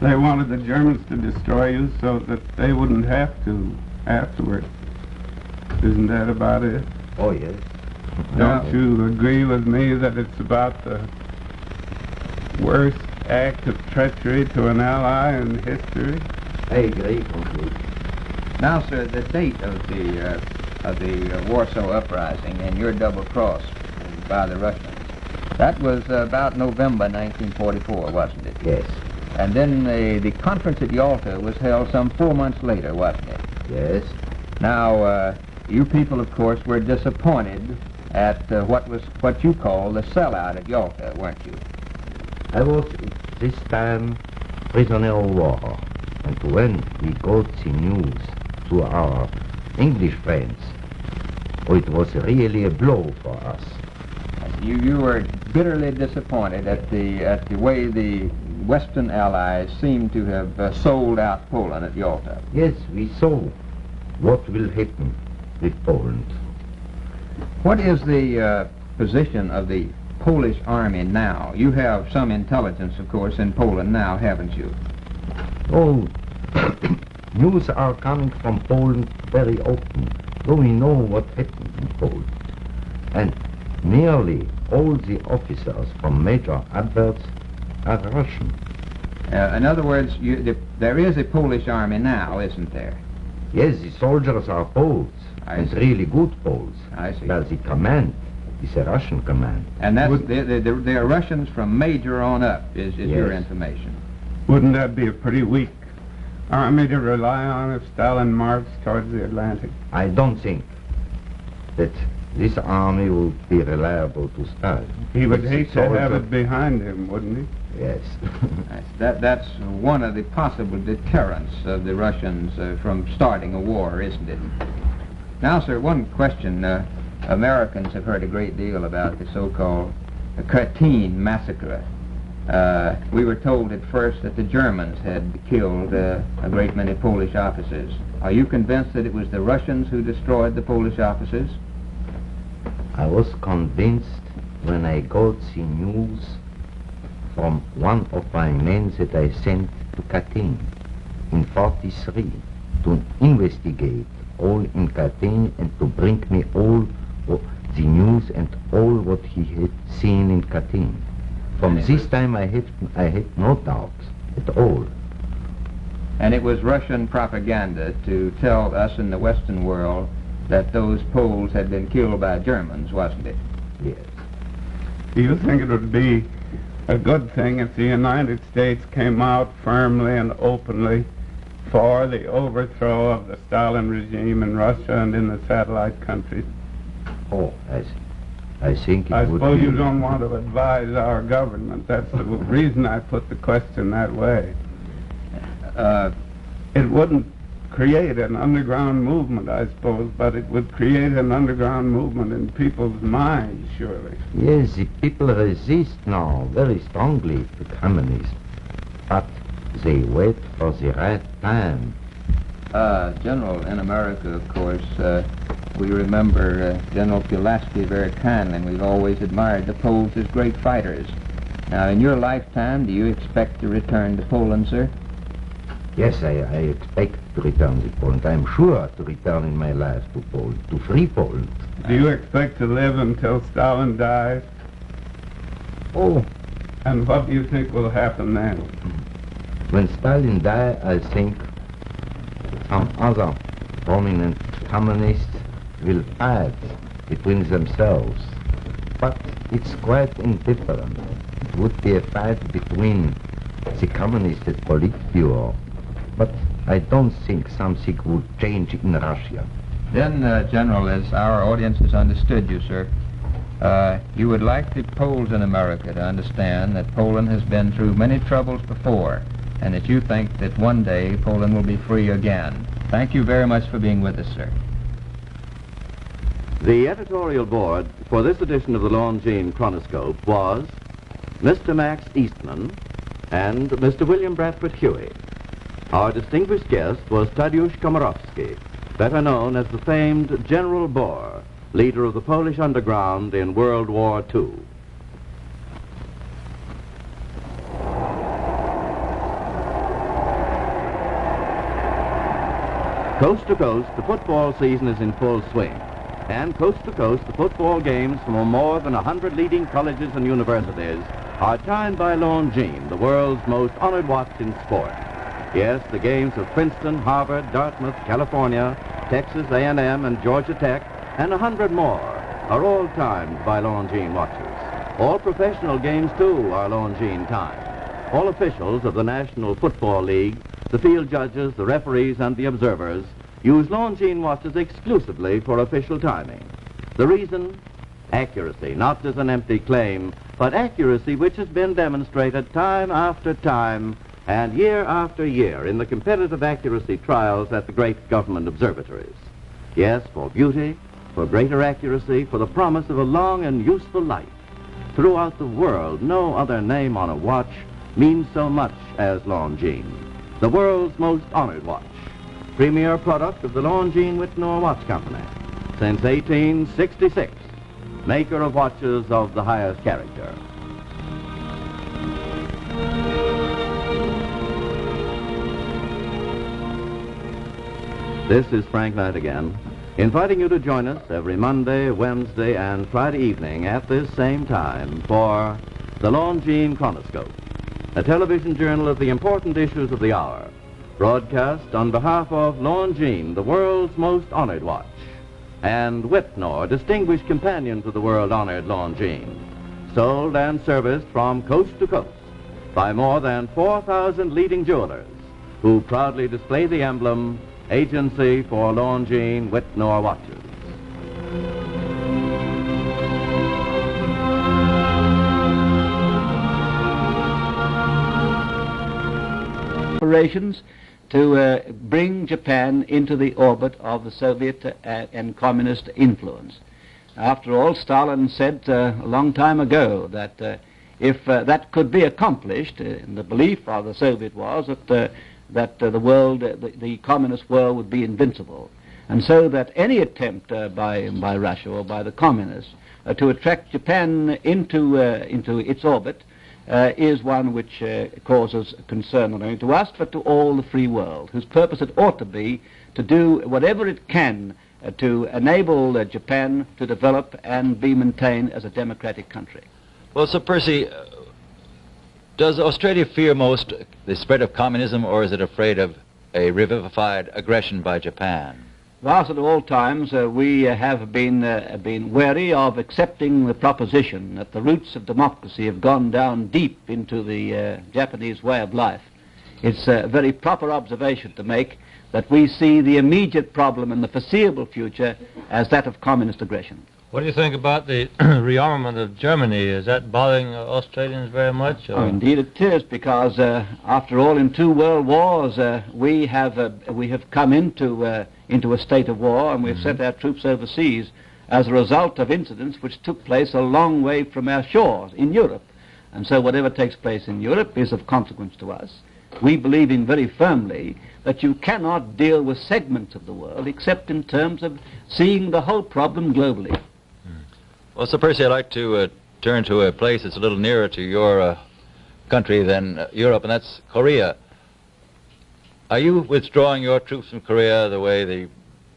They wanted the Germans to destroy you so that they wouldn't have to afterward. Isn't that about it? Oh, yes. Don't you agree with me that it's about the worst act of treachery to an ally in history? I agree completely. Now, sir, the date of the Warsaw Uprising and your double cross by the Russians, that was about November 1944, wasn't it? Yes. And then the conference at Yalta was held some 4 months later, wasn't it? Yes. Now, you people, of course, were disappointed at what you call the sellout at Yalta, weren't you? I was this time prisoner of war, and when we got the news to our English friends, it was really a blow for us. You were bitterly disappointed at the way the Western Allies seemed to have sold out Poland at Yalta. Yes, we saw what will happen with Poland. What is the position of the Polish army now? You have some intelligence, of course, in Poland now, haven't you? Oh, news are coming from Poland very often, so we know what happens in Poland. And nearly all the officers from Major Adverts are Russian. In other words, there is a Polish army now, isn't there? Yes, the soldiers are Poles, and really good Poles. I see. Well, the command is a Russian command. And that's they are Russians from Major on up, is your information. Wouldn't that be a pretty weak army to rely on if Stalin marched towards the Atlantic? I don't think that this army would be reliable to Stalin. He would hate to have it behind him, wouldn't he? Yes. That's one of the possible deterrents of the Russians from starting a war, isn't it? Now, sir, one question. Americans have heard a great deal about the so-called Katyn massacre. We were told at first that the Germans had killed a great many Polish officers. Are you convinced that it was the Russians who destroyed the Polish officers? I was convinced when I got the news from one of my men that I sent to Katyn in 43 to investigate all in Katyn and to bring me all the news and all what he had seen in Katyn. From this time I had no doubt at all. And it was Russian propaganda to tell us in the Western world that those Poles had been killed by Germans, wasn't it? Yes. Do you think it would be a good thing if the United States came out firmly and openly for the overthrow of the Stalin regime in Russia and in the satellite countries? Oh, I think it I would suppose be... you don't want to advise our government. That's the reason I put the question that way. It wouldn't create an underground movement, I suppose, but it would create an underground movement in people's minds, surely. Yes, the people resist now very strongly to communism, but they wait for the right time. General, in America, of course, we remember General Pulaski very kindly, and we've always admired the Poles as great fighters. Now, in your lifetime, do you expect to return to Poland, sir? Yes, I expect to return to Poland. I'm sure to return in my life to Poland, to free Poland. Do you expect to live until Stalin dies? Oh. And what do you think will happen then? When Stalin dies, I think some other prominent communists will fight between themselves. But it's quite indifferent. It would be a fight between the communists at Politburo. But I don't think something would change in Russia. Then, General, as our audience has understood you, sir, you would like the Poles in America to understand that Poland has been through many troubles before, and that you think that one day Poland will be free again. Thank you very much for being with us, sir. The editorial board for this edition of the Longines Chronoscope was Mr. Max Eastman and Mr. William Bradford Huey. Our distinguished guest was Tadeusz Komorowski, better known as the famed General Bohr, leader of the Polish underground in World War II. Coast to coast, the football season is in full swing. And coast to coast, the football games from more than 100 leading colleges and universities are timed by Longines, the world's most honored watch in sport. Yes, the games of Princeton, Harvard, Dartmouth, California, Texas A&M, and Georgia Tech, and 100 more are all timed by Longines watches. All professional games, too, are Longines timed. All officials of the National Football League, the field judges, the referees, and the observers use Longines watches exclusively for official timing. The reason? Accuracy, not as an empty claim, but accuracy which has been demonstrated time after time and year after year in the competitive accuracy trials at the great government observatories. Yes, for beauty, for greater accuracy, for the promise of a long and useful life. Throughout the world, no other name on a watch means so much as Longines, the world's most honored watch. Premier product of the Longines Whitnor Watch Company. since 1866, maker of watches of the highest character. This is Frank Knight again, inviting you to join us every Monday, Wednesday, and Friday evening at this same time for the Longines Chronoscope, a television journal of the important issues of the hour, broadcast on behalf of Longines, the world's most honored watch, and Whitnor, distinguished companions of the world-honored Longines, sold and serviced from coast to coast by more than 4,000 leading jewelers who proudly display the emblem Agency for Longines Whitnor Watches. Operations to bring Japan into the orbit of the Soviet and communist influence. After all, Stalin said a long time ago that if that could be accomplished, the belief of the Soviet was that the world, the communist world, would be invincible, and so that any attempt by Russia or by the communists to attract Japan into its orbit is one which causes concern not only to us but to all the free world, whose purpose it ought to be to do whatever it can to enable Japan to develop and be maintained as a democratic country. Well, Sir Percy, does Australia fear most the spread of communism, or is it afraid of a revivified aggression by Japan? Thus, at all times, we have been wary of accepting the proposition that the roots of democracy have gone down deep into the Japanese way of life. It's a very proper observation to make that we see the immediate problem in the foreseeable future as that of communist aggression. What do you think about the rearmament of Germany? Is that bothering Australians very much? Oh, indeed it is, because after all, in 2 world wars, we have come into a state of war, and we've sent our troops overseas as a result of incidents which took place a long way from our shores in Europe. And so whatever takes place in Europe is of consequence to us. We believe in very firmly that you cannot deal with segments of the world except in terms of seeing the whole problem globally. Well, Sir Percy, I'd like to turn to a place that's a little nearer to your country than Europe, and that's Korea. Are you withdrawing your troops from Korea the way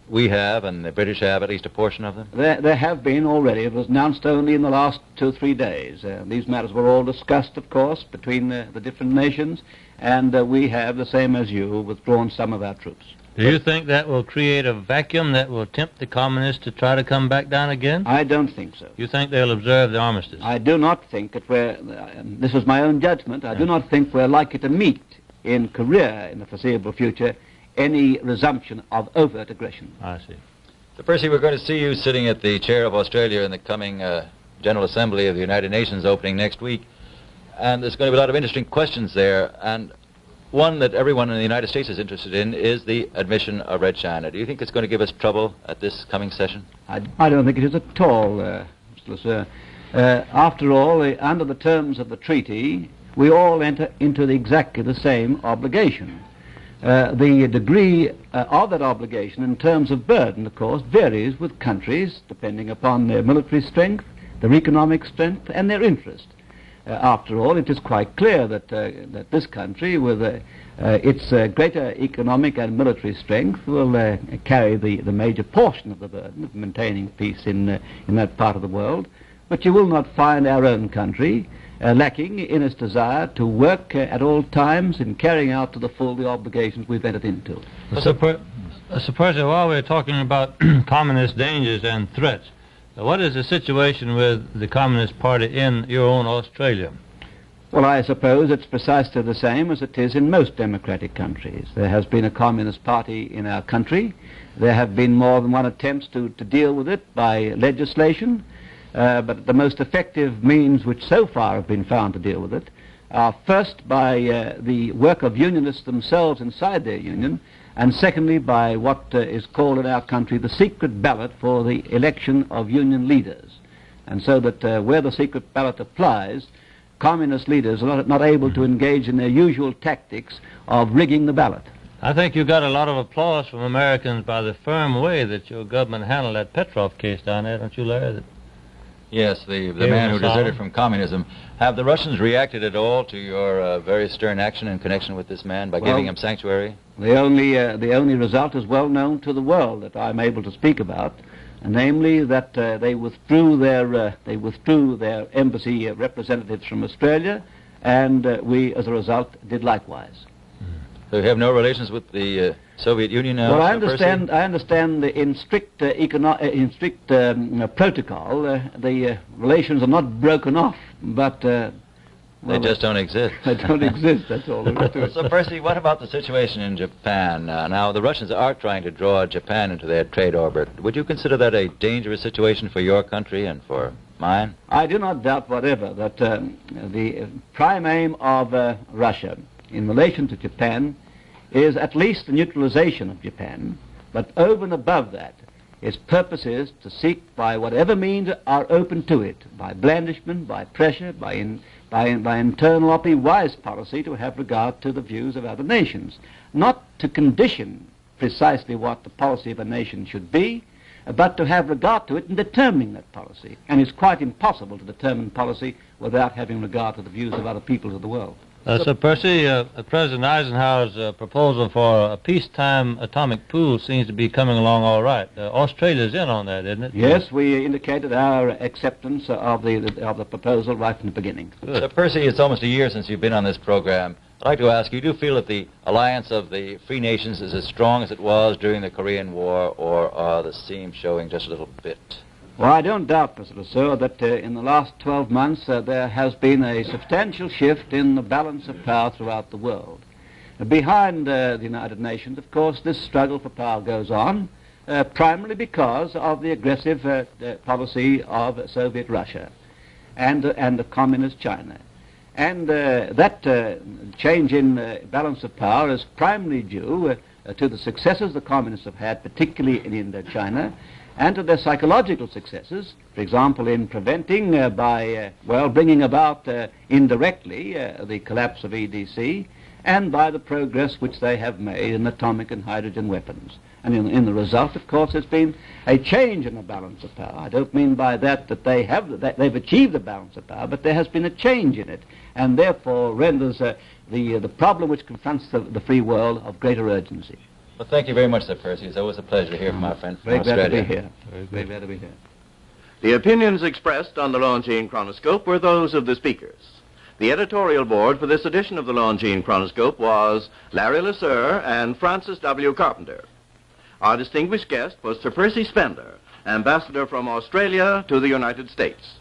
we have and the British have, at least a portion of them? There have been already. It was announced only in the last 2 or 3 days. These matters were all discussed, of course, between the different nations, and we have, the same as you, withdrawn some of our troops. Do you think that will create a vacuum that will tempt the communists to try to come back down again? I don't think so. You think they'll observe the armistice? I do not think that this is my own judgment, I do not think we're likely to meet in Korea in the foreseeable future any resumption of overt aggression. I see. So, Percy, we're going to see you sitting at the chair of Australia in the coming General Assembly of the United Nations opening next week, and there's going to be a lot of interesting questions there, and one that everyone in the United States is interested in is the admission of Red China. Do you think it's going to give us trouble at this coming session? I don't think it is at all, Mr. Sir. After all, under the terms of the treaty, we all enter into exactly the same obligation. The degree of that obligation in terms of burden, of course, varies with countries depending upon their military strength, their economic strength, and their interest. After all, it is quite clear that this country, with its greater economic and military strength, will carry the major portion of the burden of maintaining peace in that part of the world. But you will not find our own country lacking in its desire to work at all times in carrying out to the full the obligations we've entered into. Suppose while we're talking about communist dangers and threats, what is the situation with the Communist Party in your own Australia? Well, I suppose it's precisely the same as it is in most democratic countries. There has been a Communist Party in our country. There have been more than one attempts to deal with it by legislation, but the most effective means which so far have been found to deal with it are first by the work of unionists themselves inside their union, and secondly by what is called in our country the secret ballot for the election of union leaders. And so that where the secret ballot applies, communist leaders are not able to engage in their usual tactics of rigging the ballot. I think you got a lot of applause from Americans by the firm way that your government handled that Petrov case down there, don't you, Larry? Yes, the man who deserted from communism. Have the Russians reacted at all to your very stern action in connection with this man by giving him sanctuary? The only result is well known to the world that I'm able to speak about, namely that they withdrew their embassy representatives from Australia, and we, as a result, did likewise. So you have no relations with the Soviet Union now? Well, I understand that in strict protocol, the relations are not broken off, but they just don't exist. They don't exist. That's all there is to it. So, Percy, what about the situation in Japan? Now, the Russians are trying to draw Japan into their trade orbit. Would you consider that a dangerous situation for your country and for mine? I do not doubt whatever that the prime aim of Russia in relation to Japan is at least the neutralization of Japan, but over and above that, its purpose is to seek by whatever means are open to it, by blandishment, by pressure, by internal wise policy, to have regard to the views of other nations, not to condition precisely what the policy of a nation should be, but to have regard to it in determining that policy. And it's quite impossible to determine policy without having regard to the views of other peoples of the world. So, Percy, President Eisenhower's proposal for a peacetime atomic pool seems to be coming along all right. Australia's in on that, isn't it? Yes, we indicated our acceptance of the proposal right from the beginning. Good. So, Percy, it's almost a year since you've been on this program. I'd like to ask you, do you feel that the alliance of the free nations is as strong as it was during the Korean War, or are the seams showing just a little bit? Well, I don't doubt, Mr. Lesueur, that in the last 12 months there has been a substantial shift in the balance of power throughout the world. Behind the United Nations, of course, this struggle for power goes on, primarily because of the aggressive policy of Soviet Russia and the communist China. And that change in balance of power is primarily due to the successes the communists have had, particularly in Indochina, and to their psychological successes, for example, in preventing bringing about indirectly the collapse of EDC, and by the progress which they have made in atomic and hydrogen weapons. And in the result, of course, there's been a change in the balance of power. I don't mean by that they've achieved the balance of power, but there has been a change in it, and therefore renders the problem which confronts the free world of greater urgency. Well, thank you very much, Sir Percy. It's always a pleasure to hear from our friend from Australia. Very glad to be here. Very glad to be here. The opinions expressed on the Longines Chronoscope were those of the speakers. The editorial board for this edition of the Longines Chronoscope was Larry Lesueur and Francis W. Carpenter. Our distinguished guest was Sir Percy Spender, ambassador from Australia to the United States.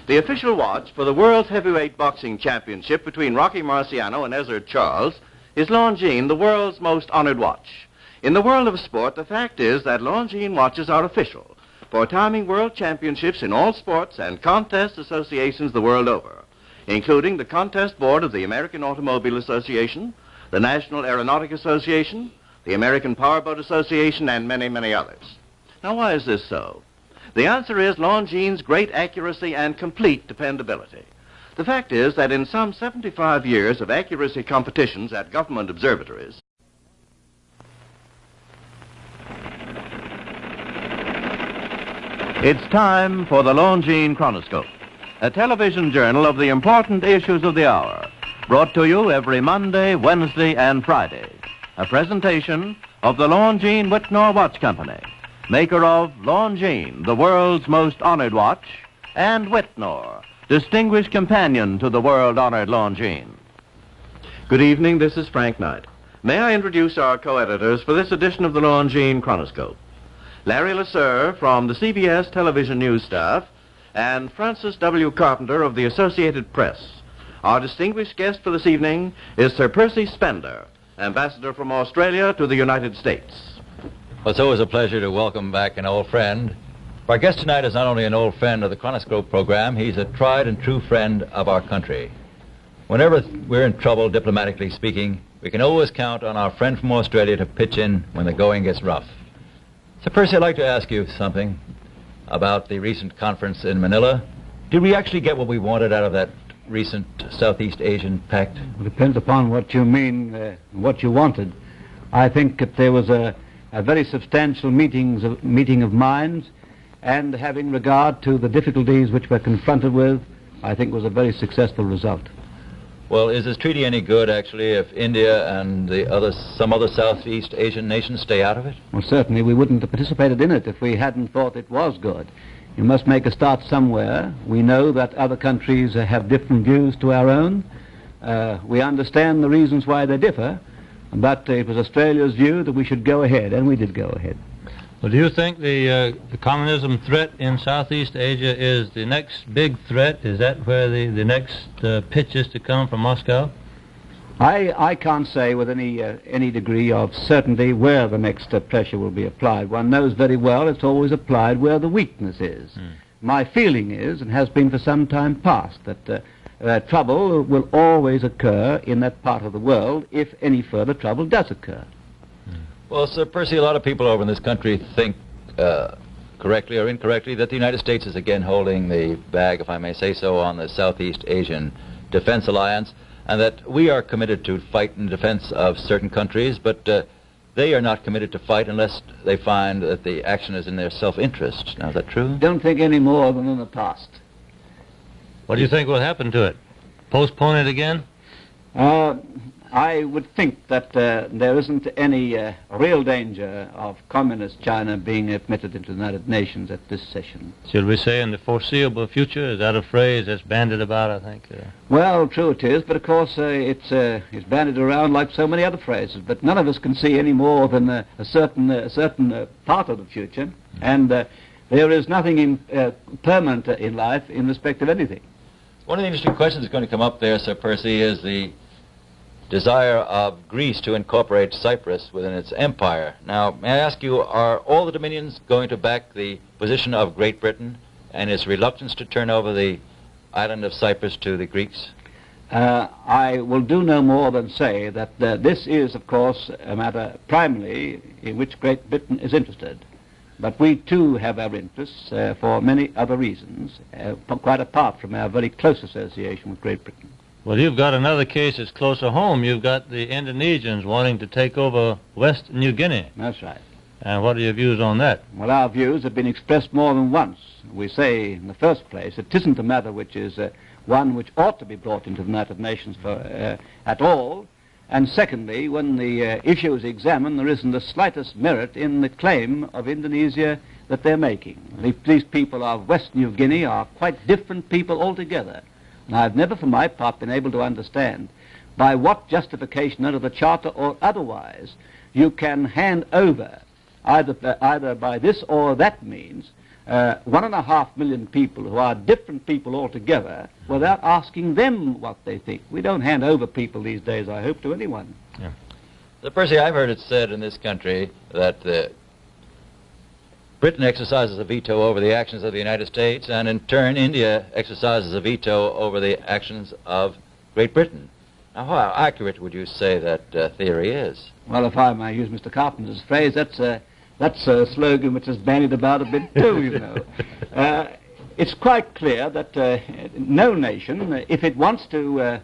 The official watch for the World Heavyweight Boxing Championship between Rocky Marciano and Ezzard Charles is Longines, the world's most honored watch. In the world of sport, the fact is that Longines watches are official for timing world championships in all sports and contest associations the world over, including the Contest Board of the American Automobile Association, the National Aeronautic Association, the American Powerboat Association, and many, many others. Now, why is this so? The answer is Longines' great accuracy and complete dependability. The fact is that in some 75 years of accuracy competitions at government observatories, it's time for the Longines Chronoscope, a television journal of the important issues of the hour, brought to you every Monday, Wednesday, and Friday. A presentation of the Longines Wittnauer Watch Company, maker of Longines, the world's most honored watch, and Wittnauer, distinguished companion to the world-honored Longines. Good evening, this is Frank Knight. May I introduce our co-editors for this edition of the Longines Chronoscope? Larry Lesueur from the CBS television news staff, and Francis W. Carpenter of the Associated Press. Our distinguished guest for this evening is Sir Percy Spender, ambassador from Australia to the United States. Well, it's always a pleasure to welcome back an old friend. Our guest tonight is not only an old friend of the Chronoscope program, he's a tried and true friend of our country. Whenever we're in trouble, diplomatically speaking, we can always count on our friend from Australia to pitch in when the going gets rough. So, Percy, I'd like to ask you something about the recent conference in Manila. Did we actually get what we wanted out of that recent Southeast Asian pact? It depends upon what you mean, what you wanted. I think that there was a very substantial meeting of minds, and having regard to the difficulties which we're confronted with, I think was a very successful result. Well, is this treaty any good, actually, if India and some other Southeast Asian nations stay out of it? Well, certainly we wouldn't have participated in it if we hadn't thought it was good. You must make a start somewhere. We know that other countries have different views to our own. We understand the reasons why they differ, but it was Australia's view that we should go ahead, and we did go ahead. Well, do you think the communism threat in Southeast Asia is the next big threat? Is that where the next pitch is to come from Moscow? I can't say with any degree of certainty where the next pressure will be applied. One knows very well it's always applied where the weakness is. My feeling is, and has been for some time past, that trouble will always occur in that part of the world if any further trouble does occur. Well, Sir Percy, a lot of people over in this country think, correctly or incorrectly, that the United States is again holding the bag, if I may say so, on the Southeast Asian Defense Alliance, and that we are committed to fight in defense of certain countries, but they are not committed to fight unless they find that the action is in their self-interest. Now, is that true? Don't think any more than in the past. What do you think will happen to it? Postpone it again? I would think that there isn't any real danger of communist China being admitted into the United Nations at this session. Should we say in the foreseeable future? Is that a phrase that's bandied about, I think? Well, true it is, but of course it's bandied around like so many other phrases. But none of us can see any more than a certain part of the future, and there is nothing permanent in life in respect of anything. One of the interesting questions that's going to come up there, Sir Percy, is the desire of Greece to incorporate Cyprus within its empire. Now, may I ask you, are all the dominions going to back the position of Great Britain and its reluctance to turn over the island of Cyprus to the Greeks? I will do no more than say that this is, of course, a matter primarily in which Great Britain is interested. But we too have our interests for many other reasons, quite apart from our very close association with Great Britain. Well, you've got another case that's closer home. You've got the Indonesians wanting to take over West New Guinea. That's right. And what are your views on that? Well, our views have been expressed more than once. We say, in the first place, it isn't a matter which is one which ought to be brought into the United Nations at all. And secondly, when the issue is examined, there isn't the slightest merit in the claim of Indonesia that they're making. These people of West New Guinea are quite different people altogether. And I've never, for my part, been able to understand by what justification under the Charter or otherwise you can hand over, either by this or that means, 1.5 million people who are different people altogether without asking them what they think. We don't hand over people these days, I hope, to anyone. Yeah. So, Percy, I've heard it said in this country that Britain exercises a veto over the actions of the United States, and in turn India exercises a veto over the actions of Great Britain. Now, how accurate would you say that theory is? Well, if I may use Mr. Carpenter's phrase, that's a slogan which is bandied about a bit too, you know. It's quite clear that no nation, if it wants to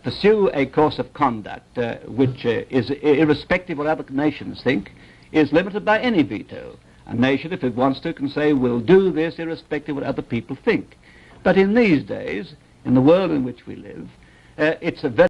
pursue a course of conduct which is irrespective of what other nations think, is limited by any veto. A nation, if it wants to, can say, we'll do this irrespective of what other people think. But in these days, in the world in which we live, it's a very